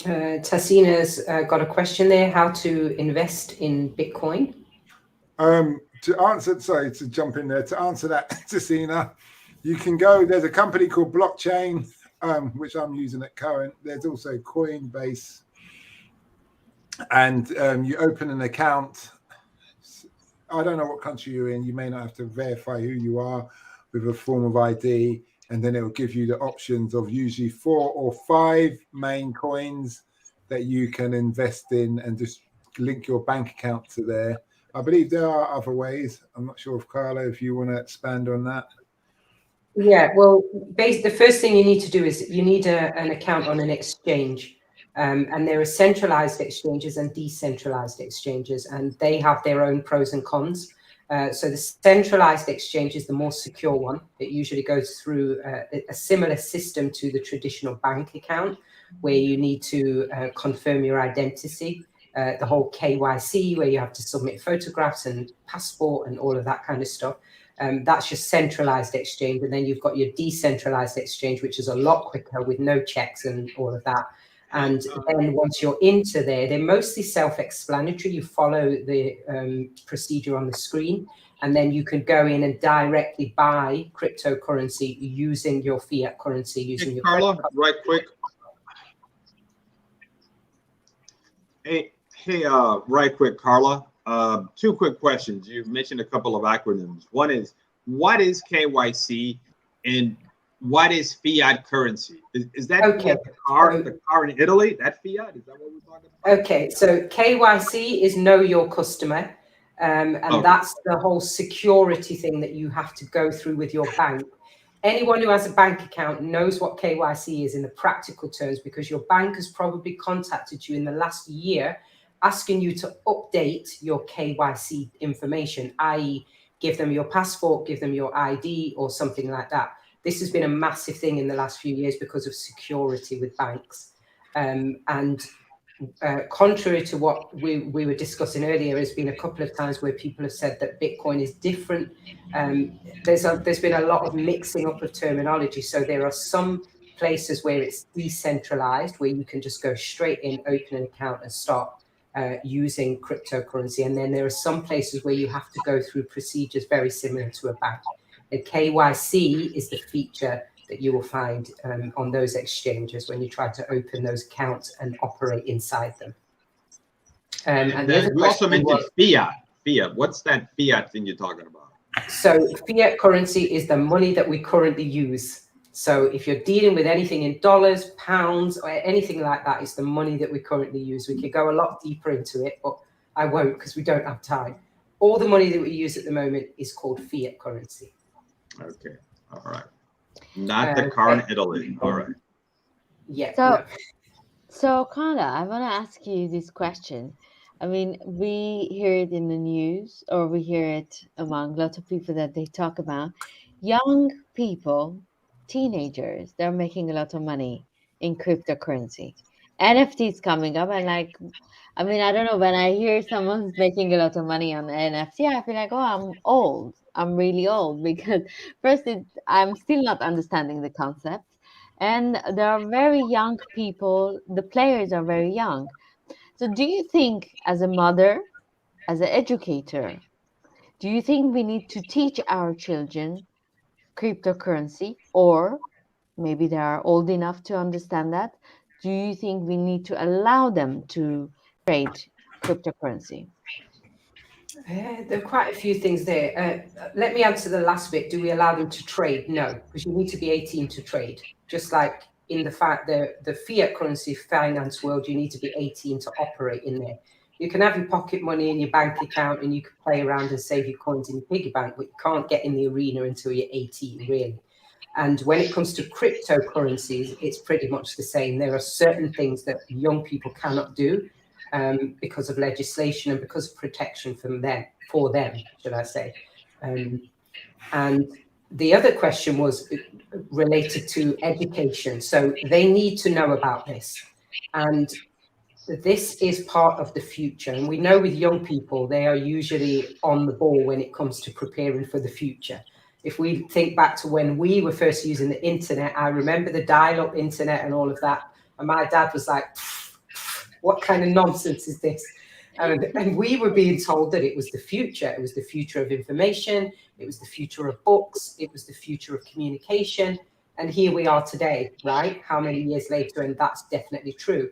Tassina's got a question there, how to invest in Bitcoin. To jump in there, to answer that, Tassina, you can go, there's a company called Blockchain, which I'm using at current. There's also Coinbase, and you open an account. I don't know what country you're in. You may not have to verify who you are with a form of ID, and then it will give you the options of usually 4 or 5 main coins that you can invest in, and just link your bank account to there. I believe there are other ways. I'm not sure if Carla, if you want to expand on that. Yeah, well, the first thing you need to do is you need an account on an exchange. And there are centralized exchanges and decentralized exchanges, and they have their own pros and cons. So the centralized exchange is the more secure one. It usually goes through a similar system to the traditional bank account, where you need to confirm your identity, the whole KYC, where you have to submit photographs and passport and all of that kind of stuff. That's your centralized exchange. And then you've got your decentralized exchange, which is a lot quicker with no checks and all of that. And then once you're into there, they're mostly self-explanatory. You follow the procedure on the screen, and then you can go in and directly buy cryptocurrency using your fiat currency, using your Carla, right quick. Hey, right quick, Carla. 2 quick questions. You mentioned a couple of acronyms. One is, what is KYC, and what is fiat currency? Is that okay? The car in Italy? That fiat? Is that what we're talking about? Okay, so KYC is know your customer, and that's the whole security thing that you have to go through with your bank. Anyone who has a bank account knows what KYC is in the practical terms, because your bank has probably contacted you in the last year asking you to update your KYC information, i.e., give them your passport, give them your ID or something like that. This has been a massive thing in the last few years because of security with banks. And contrary to what we were discussing earlier, there's been a couple of times where people have said that Bitcoin is different. There's been a lot of mixing up of terminology. So there are some places where it's decentralized, where you can just go straight in, open an account and start using cryptocurrency. And then there are some places where you have to go through procedures very similar to a bank. And KYC is the feature that you will find on those exchanges when you try to open those accounts and operate inside them. And the other you also question mentioned was, fiat. What's that fiat thing you're talking about? so fiat currency is the money that we currently use. So if you're dealing with anything in dollars, pounds, or anything like that, it's the money that we currently use. We could go a lot deeper into it, but I won't because we don't have time. All the money that we use at the moment is called fiat currency. Okay, all right. Not the car in Italy. All right. Yeah. So Carla, I want to ask you this question. I mean, we hear it in the news, or we hear it among lots of people that they talk about. Young people, teenagers, they're making a lot of money in cryptocurrency. NFTs coming up, and like, I mean, I don't know, when I hear someone's making a lot of money on NFT, I feel like, oh, I'm old. I'm really old because first, I'm still not understanding the concept. And there are very young people, the players are very young. So, do you think, as a mother, as an educator, do you think we need to teach our children cryptocurrency, or maybe they are old enough to understand that? Do you think we need to allow them to trade cryptocurrency? There are quite a few things there. Let me answer the last bit. Do we allow them to trade? No, because you need to be 18 to trade. Just like in the fact that the fiat currency finance world, you need to be 18 to operate in there. You can have your pocket money in your bank account and you can play around and save your coins in your piggy bank, but you can't get in the arena until you're 18, really. And when it comes to cryptocurrencies, it's pretty much the same. There are certain things that young people cannot do because of legislation and because of protection from them, for them, should I say. And the other question was related to education. So they need to know about this. And this is part of the future. And we know with young people, they are usually on the ball when it comes to preparing for the future. If we think back to when we were first using the internet, I remember the dial-up internet and all of that. And my dad was like, what kind of nonsense is this? And we were being told that it was the future. It was the future of information. It was the future of books. It was the future of communication. And here we are today, right? How many years later? And that's definitely true.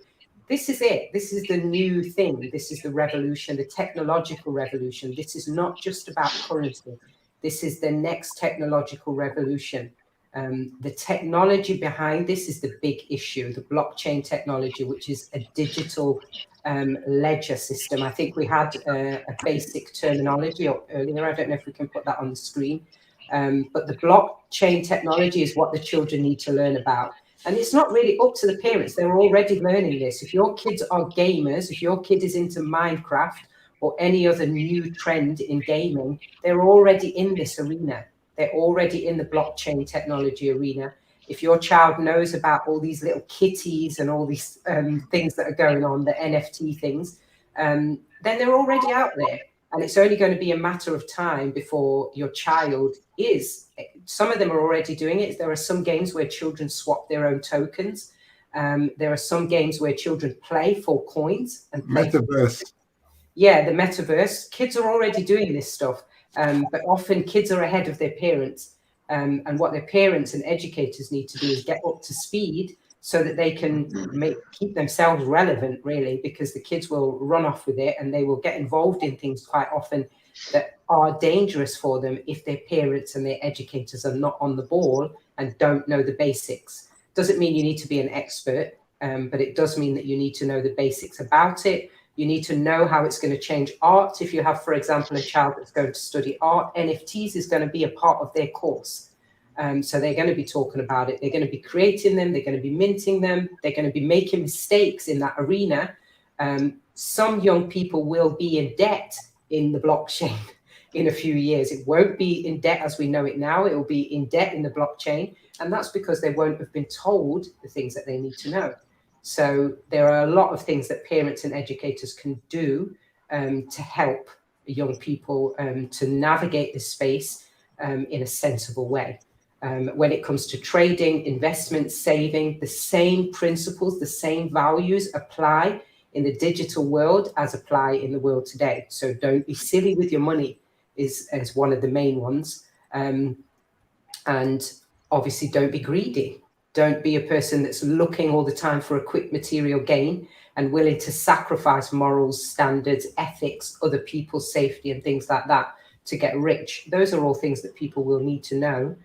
This is it. This is the new thing. This is the revolution, the technological revolution. This is not just about currency. This is the next technological revolution. The technology behind this is the big issue, the blockchain technology, which is a digital ledger system. I think we had a basic terminology earlier. I don't know if we can put that on the screen. But the blockchain technology is what the children need to learn about. And it's not really up to the parents. They're already learning this. If your kids are gamers, if your kid is into Minecraft or any other new trend in gaming, they're already in this arena. They're already in the blockchain technology arena. If your child knows about all these little kitties and all these things that are going on, the NFT things, then they're already out there. And it's only going to be a matter of time before your child is. Some of them are already doing it. There are some games where children swap their own tokens. There are some games where children play for coins and play Metaverse. Yeah, the metaverse. Kids are already doing this stuff, but often kids are ahead of their parents. And what their parents and educators need to do is get up to speed so that they can keep themselves relevant, really, because the kids will run off with it and they will get involved in things quite often that are dangerous for them if their parents and their educators are not on the ball and don't know the basics. Doesn't mean you need to be an expert, but it does mean that you need to know the basics about it. You need to know how it's going to change art. If you have, for example, a child that's going to study art, NFTs is going to be a part of their course. So they're going to be talking about it. They're going to be creating them. They're going to be minting them. They're going to be making mistakes in that arena. Some young people will be in debt in the blockchain in a few years. It won't be in debt as we know it now. It will be in debt in the blockchain. And that's because they won't have been told the things that they need to know. So there are a lot of things that parents and educators can do to help young people to navigate this space in a sensible way. When it comes to trading, investment, saving, the same principles, the same values apply in the digital world as apply in the world today. So don't be silly with your money is one of the main ones. And obviously don't be greedy. Don't be a person that's looking all the time for a quick material gain and willing to sacrifice morals, standards, ethics, other people's safety and things like that to get rich. Those are all things that people will need to know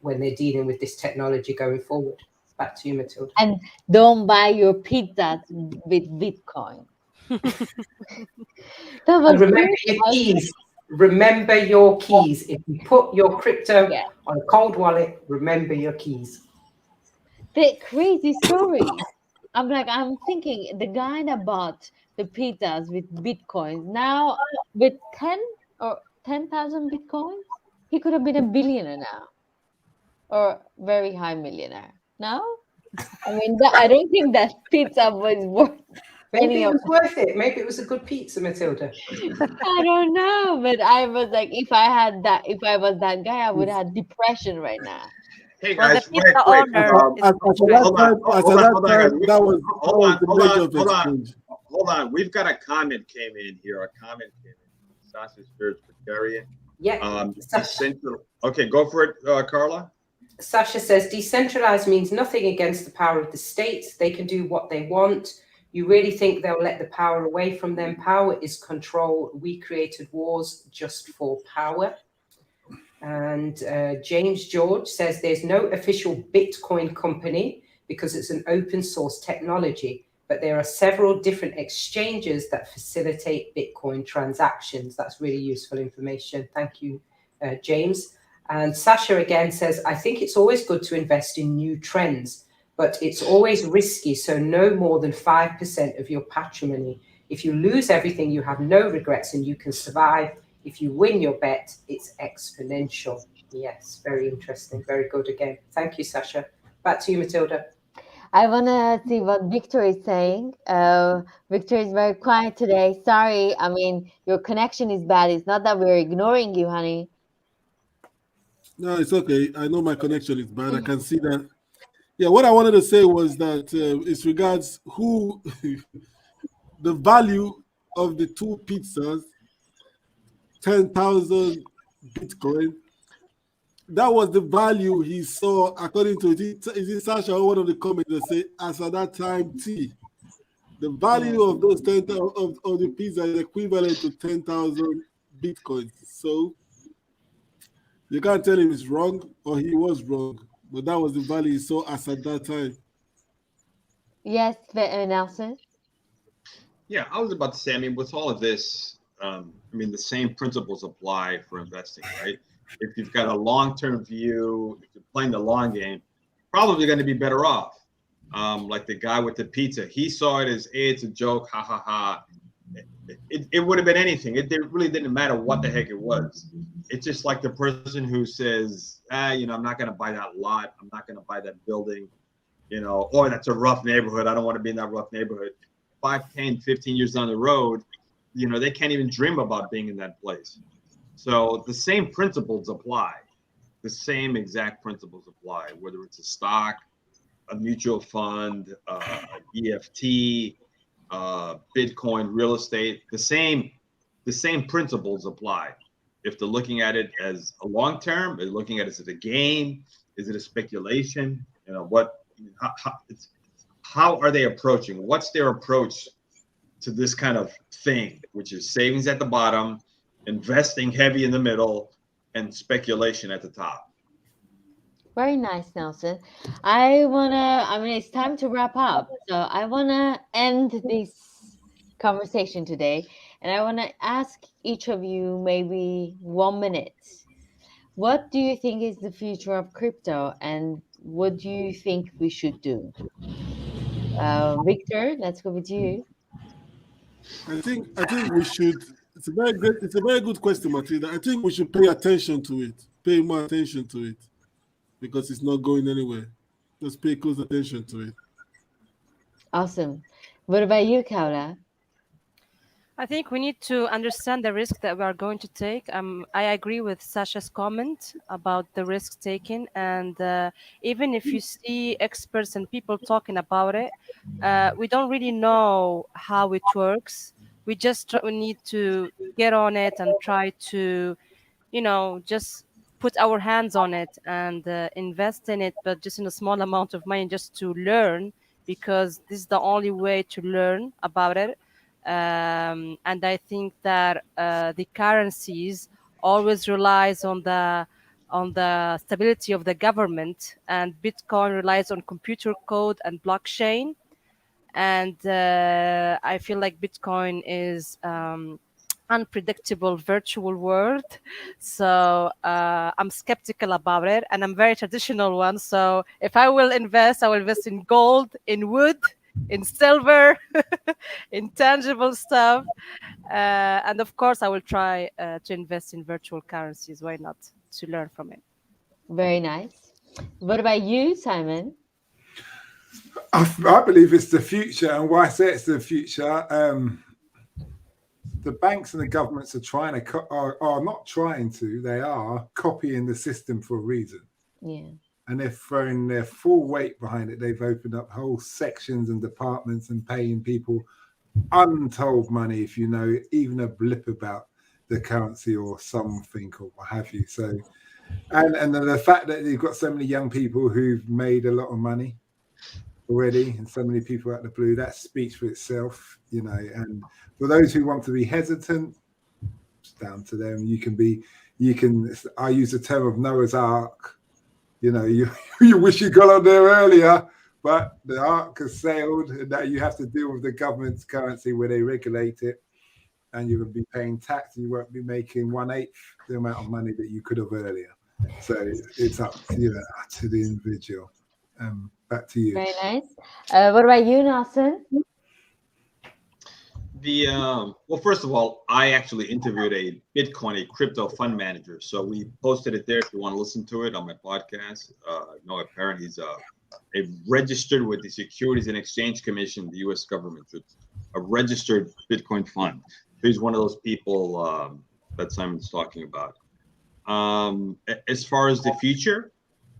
when they're dealing with this technology going forward. Back to you, Matilda. And don't buy your pizzas with Bitcoin. That was And remember great. your keys. Remember your keys. If you put your crypto Yeah. on a cold wallet, remember your keys. The crazy stories. I'm thinking the guy that bought the pizzas with Bitcoins now with 10 or 10,000 Bitcoins, he could have been a billionaire now or very high millionaire. No? I mean, I don't think that pizza was worth Maybe any it of was worth it. Maybe it was a good pizza, Matilda. I don't know, but I was like, if I was that guy, I would have depression right now. Hey Well, the guys, wait, pizza wait. owner is As at that Hold on, time, hold on, hold on, guys. that Hold was on, the hold measure on, of hold on, exchange. hold on. We've got a comment came in here. A comment came in. Sasha Spirits Precarian. Yeah. Okay, go for it, Carla. Sasha says, decentralized means nothing against the power of the state. They can do what they want. You really think they'll let the power away from them? Power is control. We created wars just for power. And James George says there's no official Bitcoin company because it's an open source technology, but there are several different exchanges that facilitate Bitcoin transactions. That's really useful information. Thank you, James. And Sasha again says, I think it's always good to invest in new trends, but it's always risky. So no more than 5% of your patrimony. If you lose everything, you have no regrets and you can survive. If you win your bet, it's exponential. Yes, very interesting. Very good again. Thank you, Sasha. Back to you, Matilda. I want to see what Victor is saying. Victor is very quiet today. Sorry. I mean, your connection is bad. It's not that we're ignoring you, honey. No, it's okay. I know my connection is bad. I can see that. Yeah, what I wanted to say was that it's regards who the value of the two pizzas, 10,000 Bitcoin. That was the value he saw according to it. Is it Sasha or one of the comments that say, as at that time, T? The value of those 10,000 of the pizza is equivalent to 10,000 Bitcoins. So you can't tell him it's wrong or he was wrong, but that was the value he saw as at that time. Yes, Nelson. Yeah, I was about to say, I mean, with all of this, I mean, the same principles apply for investing, right? If you've got a long-term view, if you're playing the long game, probably going to be better off. Like the guy with the pizza, he saw it as, hey, it's a joke, ha ha ha. It would have been anything. It really didn't matter what the heck it was. It's just like the person who says, you know, I'm not going to buy that lot. I'm not going to buy that building, you know, or that's a rough neighborhood. I don't want to be in that rough neighborhood. 5, 10, 15 years down the road, you know, they can't even dream about being in that place. So the same principles apply. The same exact principles apply, whether it's a stock, a mutual fund, EFT, Bitcoin, real estate. The same principles apply. If they're looking at it as a long term, they're looking at it as a game. Is it a speculation? You know what? How are they approaching? What's their approach to this kind of thing, which is savings at the bottom, investing heavy in the middle, and speculation at the top? Very nice, Nelson. I mean, it's time to wrap up. So I wanna end this conversation today, and I wanna ask each of you maybe 1 minute. What do you think is the future of crypto, and what do you think we should do? Victor, let's go with you. I think we should It's a very good question, Matilda. I think we should pay attention to it. Pay more attention to it because it's not going anywhere. Just pay close attention to it. Awesome. What about you, Kaula? I think we need to understand the risk that we are going to take. I agree with Sasha's comment about the risk taken, and even if you see experts and people talking about it, we don't really know how it works. We need to get on it and try to, just put our hands on it and invest in it, but just in a small amount of money, just to learn, because this is the only way to learn about it. And I think that the currencies always relies on the stability of the government, and Bitcoin relies on computer code and blockchain. And I feel like Bitcoin is unpredictable virtual world. So I'm skeptical about it, and I'm very traditional one. So if I will invest, I will invest in gold, in wood, in silver, in tangible stuff. And of course, I will try to invest in virtual currencies. Why not? To learn from it. Very nice. What about you, Simon? I believe it's the future, and why I say it's the future. The banks and the governments are trying to are not trying to. They are copying the system for a reason. Yeah. And they're throwing their full weight behind it. They've opened up whole sections and departments and paying people untold money if you know even a blip about the currency or something or what have you. So, and the fact that you've got so many young people who've made a lot of money already, and so many people out the blue, that speaks for itself, And for those who want to be hesitant, it's down to them. I use the term of Noah's Ark. You wish you got on there earlier, but the ark has sailed, and now you have to deal with the government's currency where they regulate it, and you're going to be paying tax, and you won't be making 1/8 the amount of money that you could have earlier. So it's up to the individual. Back to you. Very nice. What about you, Nelson? Well, first of all, I actually interviewed a crypto fund manager. So we posted it there if you want to listen to it on my podcast. Noah Parent, he's registered with the Securities and Exchange Commission, the U.S. government, a registered Bitcoin fund. So he's one of those people that Simon's talking about. As far as the future,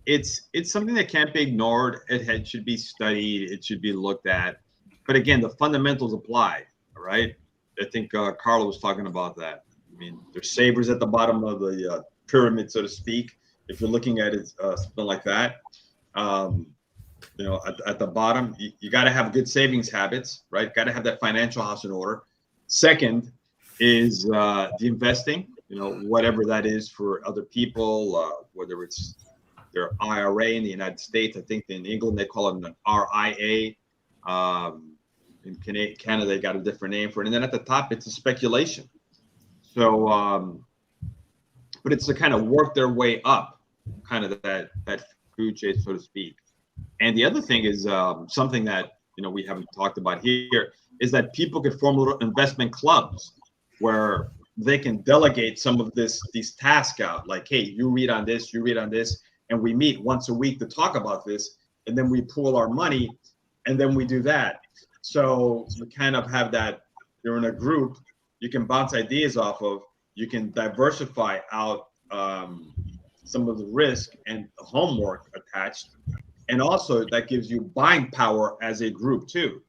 it's something that can't be ignored. It should be studied. It should be looked at. But again, the fundamentals apply. All right. I think Carla was talking about that. I mean, there's savers at the bottom of the pyramid, so to speak. If you're looking at it, something like that, at the bottom, you got to have good savings habits, right? Got to have that financial house in order. Second is the investing, whatever that is for other people, whether it's their IRA in the United States. I think in England they call it an RIA. In Canada, they got a different name for it. And then at the top, it's a speculation. So, but it's to kind of work their way up, kind of that food chain, so to speak. And the other thing is something that, we haven't talked about here, is that people could form little investment clubs where they can delegate some of these tasks out. Like, hey, you read on this, and we meet once a week to talk about this. And then we pool our money, and then we do that. So you kind of have that, you're in a group, you can bounce ideas off of, you can diversify out some of the risk and the homework attached. And also that gives you buying power as a group too.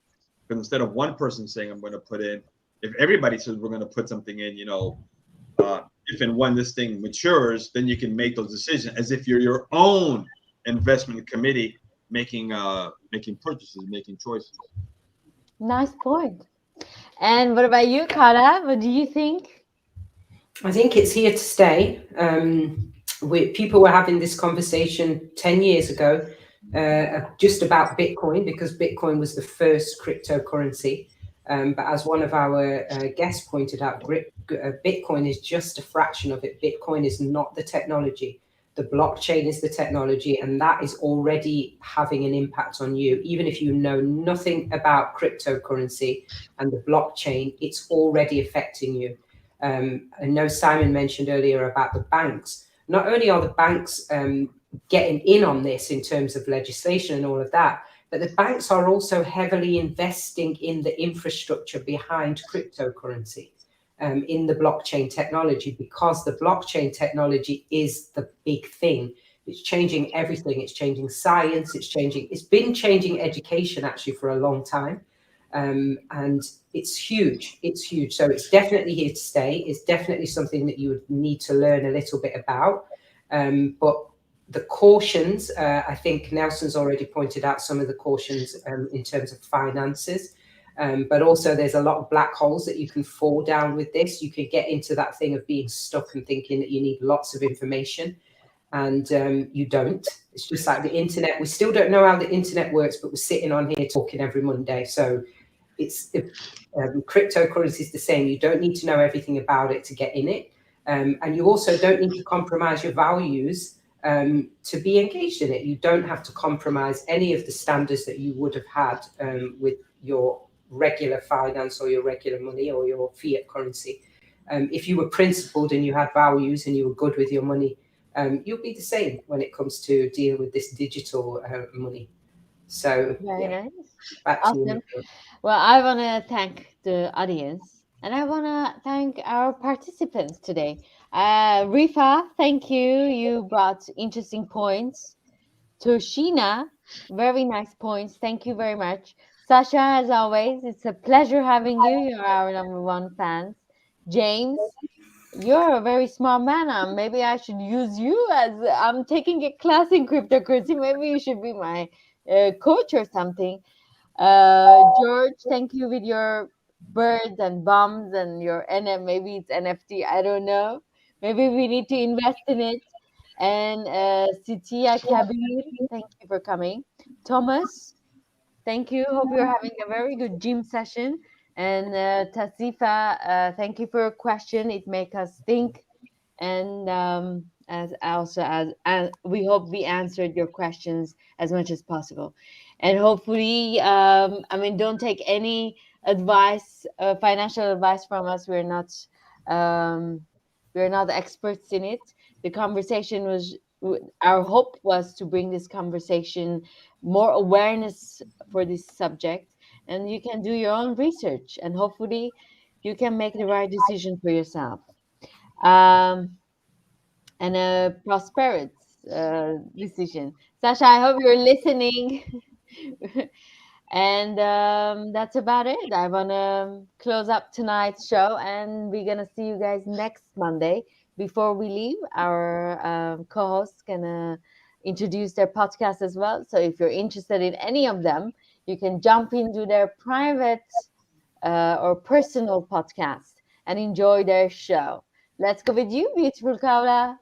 Because instead of one person saying, I'm going to put in, if everybody says we're going to put something in, if and when this thing matures, then you can make those decisions as if you're your own investment committee making purchases, making choices. Nice point. And what about you, Carla? What do you think? I think it's here to stay. People were having this conversation 10 years ago just about Bitcoin, because Bitcoin was the first cryptocurrency. But as one of our guests pointed out, Bitcoin is just a fraction of it. Bitcoin is not the technology. The blockchain is the technology, and that is already having an impact on you. Even if you know nothing about cryptocurrency and the blockchain, it's already affecting you. I know Simon mentioned earlier about the banks. Not only are the banks getting in on this in terms of legislation and all of that, but the banks are also heavily investing in the infrastructure behind cryptocurrency, in the blockchain technology, because the blockchain technology is the big thing. It's changing everything. It's changing science. It's been changing education actually for a long time. And it's huge. It's huge. So it's definitely here to stay. It's definitely something that you would need to learn a little bit about. But the cautions, I think Nelson's already pointed out some of the cautions in terms of finances. But also there's a lot of black holes that you can fall down with this. You could get into that thing of being stuck and thinking that you need lots of information. And you don't. It's just like the internet. We still don't know how the internet works, but we're sitting on here talking every Monday. So it's cryptocurrency is the same. You don't need to know everything about it to get in it. And you also don't need to compromise your values to be engaged in it. You don't have to compromise any of the standards that you would have had with your regular finance or your regular money or your fiat currency. If you were principled and you had values and you were good with your money, you'll be the same when it comes to dealing with this digital money. So Very yeah, nice. back to you, Awesome. Nicola. Well, I want to thank the audience and I want to thank our participants today. Rifa, thank you. You brought interesting points. Toshina, very nice points. Thank you very much. Sasha, as always, it's a pleasure having you. You're our number one fans. James, you're a very smart man. Maybe I should use you as I'm taking a class in cryptocurrency. Maybe you should be my coach or something. George, thank you with your birds and bombs and your NF. Maybe it's NFT. I don't know. Maybe we need to invest in it. And Sitia Kabir, thank you for coming. Thomas, thank you. Hope you're having a very good gym session. And Tasifa, thank you for your question. It makes us think. And as also as we hope we answered your questions as much as possible. And hopefully, I mean, don't take any advice, financial advice from us. Um, we're not experts in it. The conversation was, our hope was to bring this conversation more awareness for this subject, and you can do your own research, and hopefully, you can make the right decision for yourself. Um, and a prosperous decision. Sasha, I hope you're listening. And that's about it. I want to close up tonight's show, and we're going to see you guys next Monday. Before we leave, our co-hosts going to introduce their podcast as well. So if you're interested in any of them, you can jump into their private or personal podcast and enjoy their show. Let's go with you, beautiful Kaula.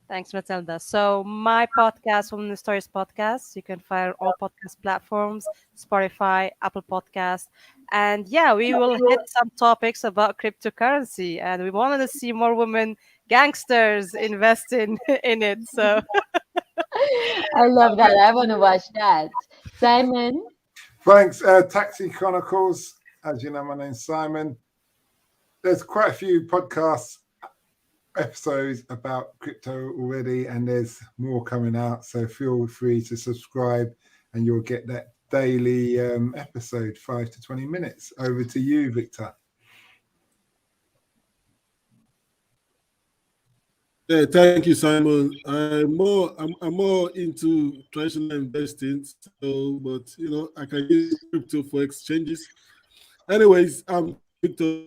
Thanks, Matilda. So my podcast, Women in Stories podcast, you can find all podcast platforms, Spotify, Apple Podcast. And yeah, we will hit some topics about cryptocurrency. And we wanted to see more women gangsters invest in it. So I love that. I want to watch that. Simon, Thanks, Taxi Chronicles. As you know, my name's Simon. There's quite a few podcasts episodes about crypto already, and there's more coming out. So feel free to subscribe, and you'll get that daily episode, 5 to 20 minutes. Over to you, Victor. Yeah, thank you, Simon. I'm more into traditional investing, so but I can use crypto for exchanges. Anyways, I'm Victor.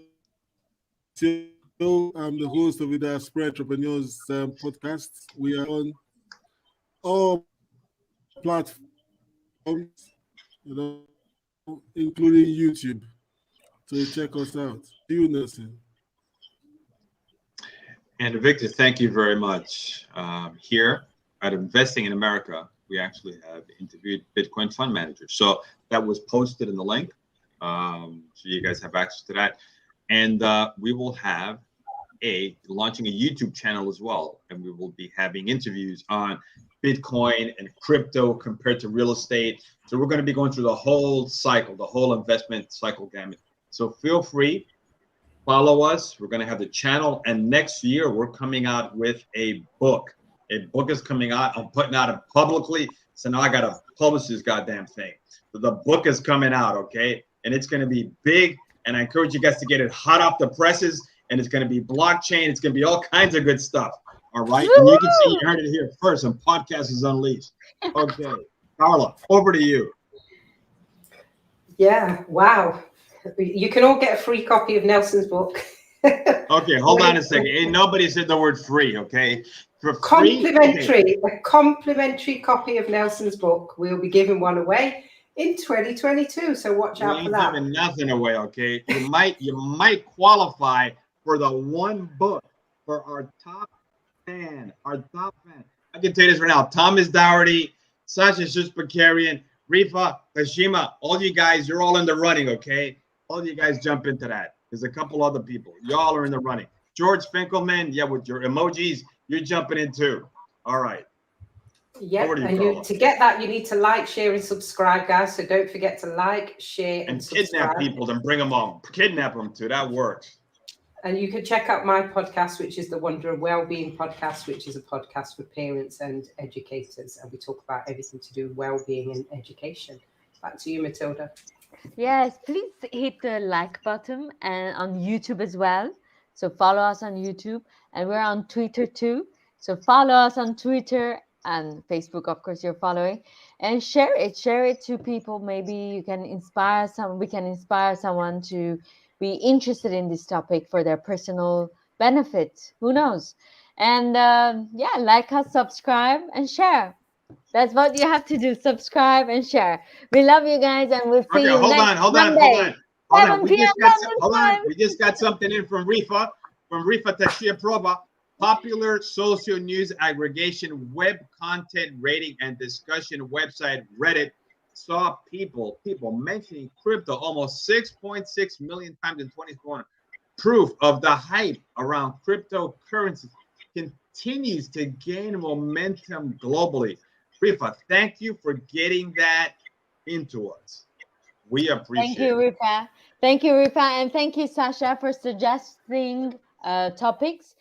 I'm the host of the Diaspora Entrepreneurs podcast. We are on all platforms, including YouTube. So check us out. See you, Nelson. And Victor, thank you very much. Here at Investing in America, we actually have interviewed Bitcoin fund managers. So that was posted in the link. So you guys have access to that. And we will have launching a YouTube channel as well. And we will be having interviews on Bitcoin and crypto compared to real estate. So we're going to be going through the whole cycle, the whole investment cycle gamut. So feel free Follow us. We're going to have the channel. And next year, we're coming out with a book. A book is coming out. I'm putting out it publicly. So now I got to publish this goddamn thing. So the book is coming out, okay? And it's going to be big. And I encourage you guys to get it hot off the presses. And it's going to be blockchain. It's going to be all kinds of good stuff. All right. And you can see, you heard it here first. And Podcast is Unleashed. Okay. Carla, over to you. Yeah, wow. You can all get a free copy of Nelson's book. Okay, hold on a second. Ain't nobody said the word free, okay? For free, Complimentary, a complimentary copy of Nelson's book. We'll be giving one away in 2022. So watch we out for ain't that. giving nothing away, okay? You might qualify for the one book for our top fan. Our top fan. I can tell you this right now. Thomas Dougherty, Sasha Shuspakarian, Rifa, Kashima, all you guys, you're all in the running, okay? All you guys jump into that. There's a couple other people. Y'all are in the running. George Finkelman, yeah, with your emojis, you're jumping in too. All right. Yeah, Over to you, and Carla. to get that, you need to like, share, and subscribe, guys. So don't forget to like, share, and kidnap subscribe. people and bring them on. Kidnap them too. That works. And you can check out my podcast, which is the Wonder of Wellbeing podcast, which is a podcast for parents and educators. And we talk about everything to do with well-being and education. Back to you, Matilda. Yes, please hit the like button and on YouTube as well. So follow us on YouTube, and we're on Twitter too. So follow us on Twitter and Facebook, of course, you're following, and share it. Share it to people. Maybe you can inspire some. We can inspire someone to be interested in this topic for their personal benefit. Who knows? And yeah, like us, subscribe, and share. That's what you have to do. Subscribe and share. We love you guys, and we'll see Okay, you hold next on. Monday. 7 We p.m. just got London time. We just got something in from Rifa Taxia Prova. Popular social news aggregation, web content rating and discussion website Reddit saw people mentioning crypto almost 6.6 million times in 2021. Proof of the hype around cryptocurrency continues to gain momentum globally. Rifa, thank you for getting that into us. We appreciate Thank you, Rifa. Thank you, Rifa. And thank you, Sasha, for suggesting topics.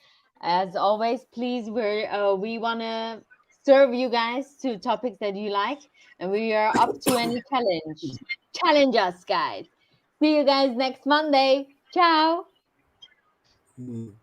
As always, please, we want to serve you guys to topics that you like. And we are up to any challenge. Challenge us, guys. See you guys next Monday. Ciao. Mm.